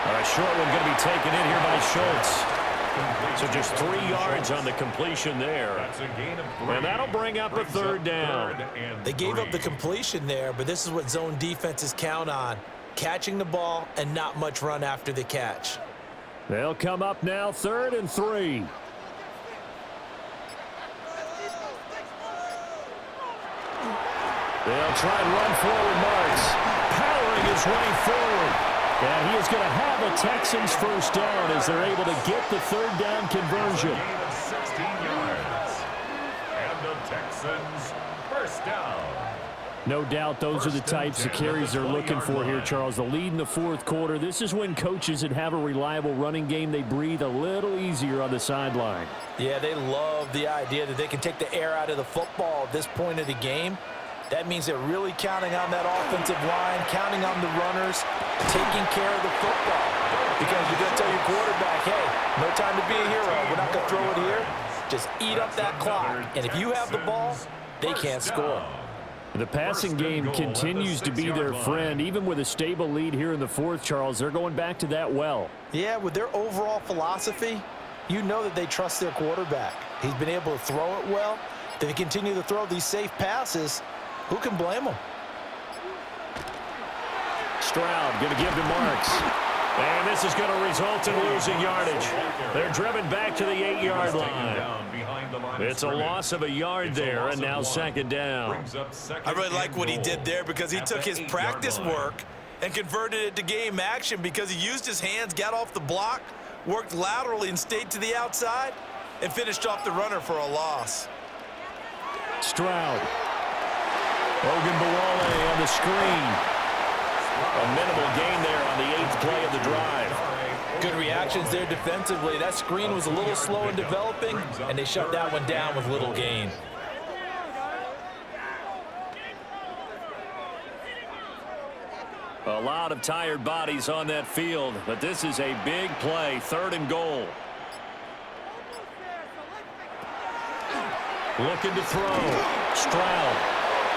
All right, short one going to be taken in here by Schultz. So just 3 yards on the completion there. And that'll bring up a 3rd down. They gave up the completion there, but this is what zone defenses count on. Catching the ball and not much run after the catch. They'll come up now 3rd and 3. They'll try and run forward Marks. Powering his way forward. And he is going to have a Texans first down as they're able to get the 3rd down conversion. Gain of 16 yards. And the Texans first down. No doubt those are the types of carries they're looking for here, Charles. The lead in the 4th quarter. This is when coaches that have a reliable running game, they breathe a little easier on the sideline. Yeah, they love the idea that they can take the air out of the football at this point of the game. That means they're really counting on that offensive line, counting on the runners, taking care of the football. Because you're going to tell your quarterback, hey, no time to be a hero. We're not going to throw it here. Just eat up that clock. And if you have the ball, they can't score. The passing game continues to be their friend. Even with a stable lead here in the 4th, Charles, they're going back to that well. Yeah, with their overall philosophy, you know that they trust their quarterback. He's been able to throw it well. They continue to throw these safe passes. Who can blame them? Stroud going to give to Marks. And this is going to result in losing yardage. They're driven back to the 8-yard line. It's a loss of a yard there, and now 2nd down. I really like what he did there because he took his practice work and converted it to game action because he used his hands, got off the block, worked laterally and stayed to the outside, and finished off the runner for a loss. Stroud. Ogunbowale on the screen. A minimal gain there on the 8th play of the drive. Good reactions there defensively. That screen was a little slow in developing, and they shut that one down with little gain. A lot of tired bodies on that field, but this is a big play, 3rd and goal. Looking to throw. Stroud.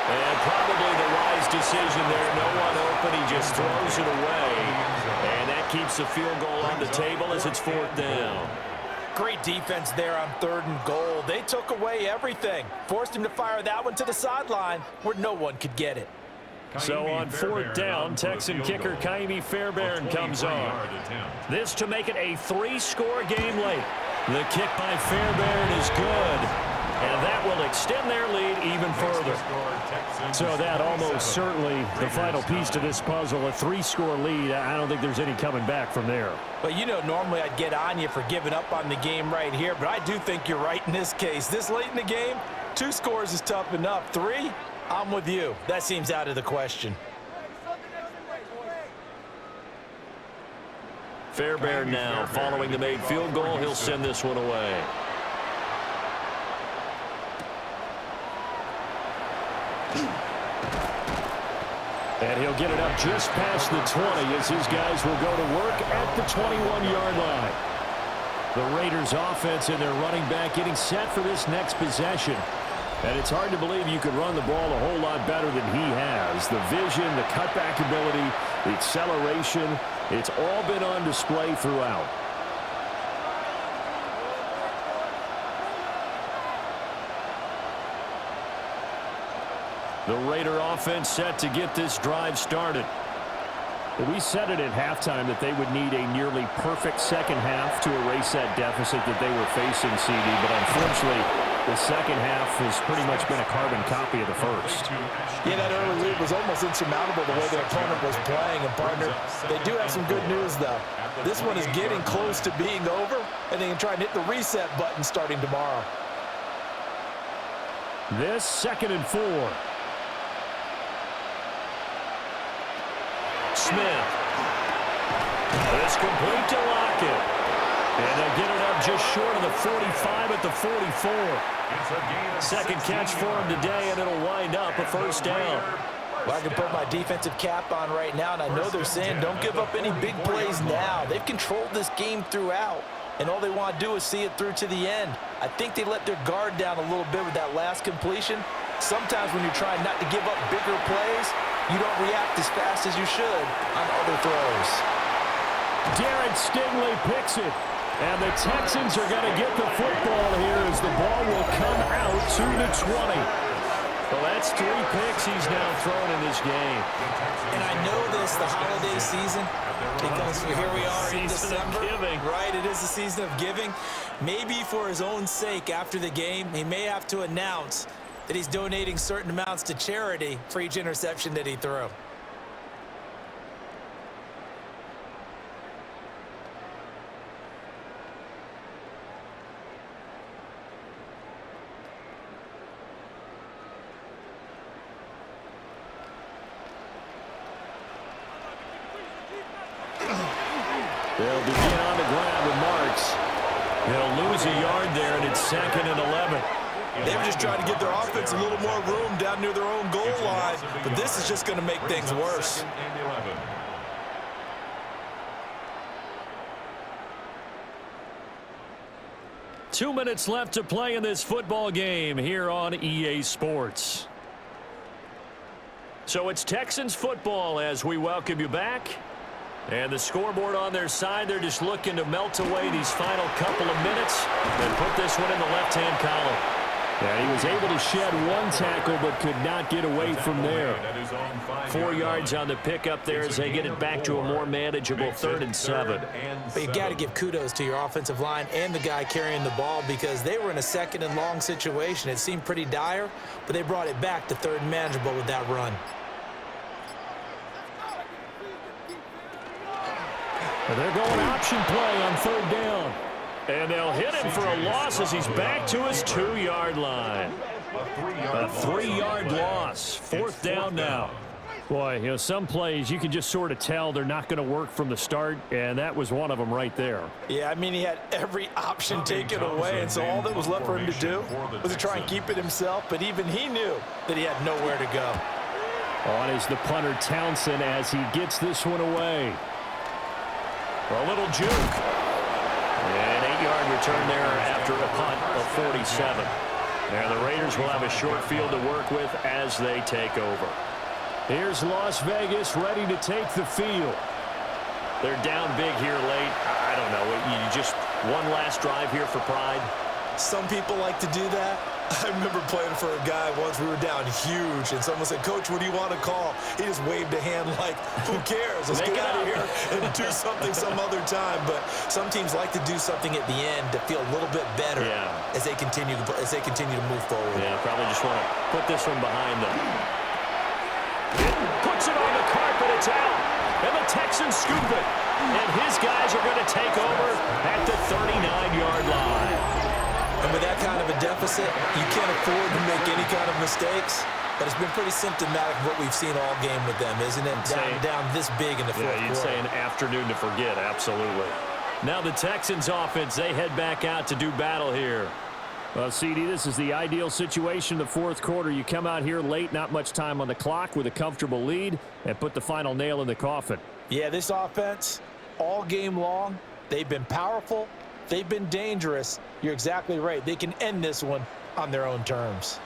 And probably the wise decision there. No one open. He just throws it away. And that keeps the field goal on the table as it's 4th down. Great defense there on 3rd and goal. They took away everything. Forced him to fire that one to the sideline where no one could get it. So on 4th down, Texan kicker Kaimi Fairbairn comes on. This to make it a 3-score game late. The kick by Fairbairn is good. And that will extend their lead even further. So that almost certainly the final piece to this puzzle, a 3-score lead. I don't think there's any coming back from there. But you know, normally I'd get on you for giving up on the game right here, but I do think you're right in this case. This late in the game, 2 scores is tough enough. 3, I'm with you. That seems out of the question. Fairbairn now following the made field goal. He'll send this one away. And he'll get it up just past the 20 as his guys will go to work at the 21-yard line. The Raiders offense and their running back getting set for this next possession. And it's hard to believe you could run the ball a whole lot better than he has. The vision, the cutback ability, the acceleration, it's all been on display throughout. The Raider offense set to get this drive started. We said it at halftime that they would need a nearly perfect second half to erase that deficit that they were facing, CD, but unfortunately, the second half has pretty much been a carbon copy of the first. Yeah, that early lead was almost insurmountable the way their opponent was playing. And, partner, they do have some good news, though. This one is getting close to being over, and they can try and hit the reset button starting tomorrow. This 2nd and 4. Smith. It's complete to Lockett. And they'll get it up just short of the 45 at the 44. Second catch for him today, and it'll wind up a first down. Well, I can put my defensive cap on right now, and I know they're saying don't give up any big plays now. They've controlled this game throughout, and all they want to do is see it through to the end. I think they let their guard down a little bit with that last completion. Sometimes when you're trying not to give up bigger plays, you don't react as fast as you should on other throws. Darren Stingley picks it. And the Texans are going to get the football here as the ball will come out to the 20. Well, that's 3 picks he's now thrown in this game. And I know this, the holiday season, because here we are in December. Right, it is the season of giving. Maybe for his own sake after the game, he may have to announce that he's donating certain amounts to charity for each interception that he threw. They'll begin on the ground with Marks. They'll lose a yard there, and it's 2nd and 11. They were just trying to give their offense a little more room down near their own goal line, but this is just going to make things worse. 2 minutes left to play in this football game here on EA Sports. So it's Texans football as we welcome you back. And the scoreboard on their side, they're just looking to melt away these final couple of minutes and put this one in the left-hand column. Yeah, he was able to shed 1 tackle but could not get away from there. 4 yards on the pickup there as they get it back to a more manageable 3rd and 7. But you got to give kudos to your offensive line and the guy carrying the ball because they were in a 2nd and long situation. It seemed pretty dire, but they brought it back to 3rd and manageable with that run. And they're going option play on 3rd down. And they'll hit him for a loss as he's back to his 2-yard line. A 3-yard loss. 4th down now. Boy, you know, some plays you can just sort of tell they're not going to work from the start, and that was one of them right there. Yeah, I mean, he had every option taken away, and so all that was left for him to do was to try and keep it himself, but even he knew that he had nowhere to go. On is the punter Townsend as he gets this one away. A little juke. An 8-yard return there after a punt of 47. And the Raiders will have a short field to work with as they take over. Here's Las Vegas ready to take the field. They're down big here late. I don't know. You just one last drive here for pride. Some people like to do that. I remember playing for a guy once. We were down huge, and someone said, "Coach, what do you want to call?" He just waved a hand like, "Who cares? Let's get out of here and do something some other time." But some teams like to do something at the end to feel a little bit better as they continue to move forward. Yeah, probably just want to put this one behind them. Puts it on the carpet. It's out, and the Texans scoop it. And his guys are going to take over at the 39-yard line. And with that kind of a deficit, you can't afford to make any kind of mistakes. But it's been pretty symptomatic of what we've seen all game with them, isn't it? Down this big in the fourth quarter. You'd say an afternoon to forget, absolutely. Now the Texans offense, they head back out to do battle here. Well, CD, this is the ideal situation in the fourth quarter. You come out here late, not much time on the clock with a comfortable lead, and put the final nail in the coffin. Yeah, this offense, all game long, they've been powerful, they've been dangerous. You're exactly right. They can end this one on their own terms.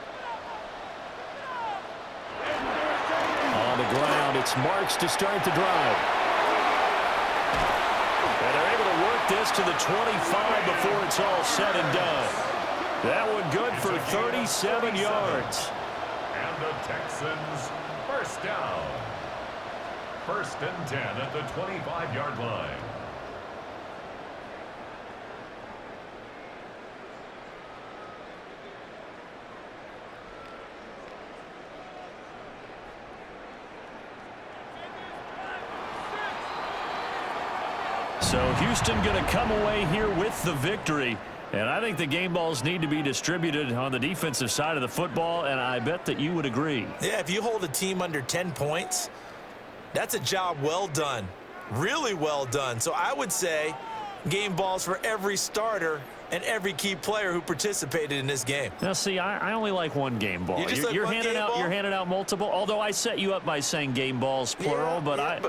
On the ground, it's Marks to start the drive. And they're able to work this to the 25 before it's all said and done. That one good for 37 yards. And the Texans first down. 1st and 10 at the 25-yard line. So Houston going to come away here with the victory. And I think the game balls need to be distributed on the defensive side of the football, and I bet that you would agree. Yeah, if you hold a team under 10 points, that's a job well done. Really well done. So I would say game balls for every starter and every key player who participated in this game. Now, see, I only like one game ball. You're handing out multiple. Although I set you up by saying game balls plural, but I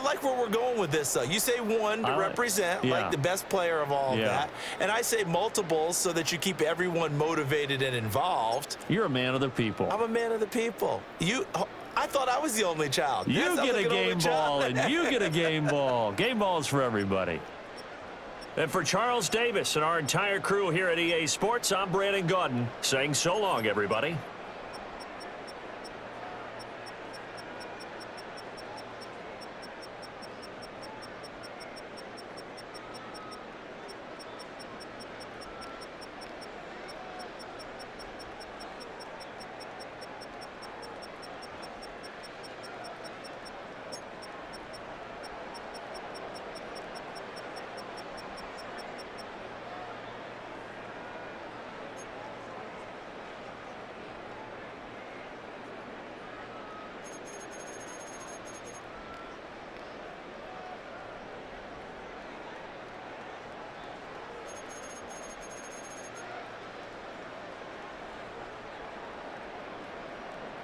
like where we're going with this, though. You say one to represent, like the best player of all of that, and I say multiples so that you keep everyone motivated and involved. You're a man of the people. I'm a man of the people. I thought I was the only child. You get a game ball, and you get a game ball. Game balls for everybody. And for Charles Davis and our entire crew here at EA Sports, I'm Brandon Gaudin saying so long, everybody.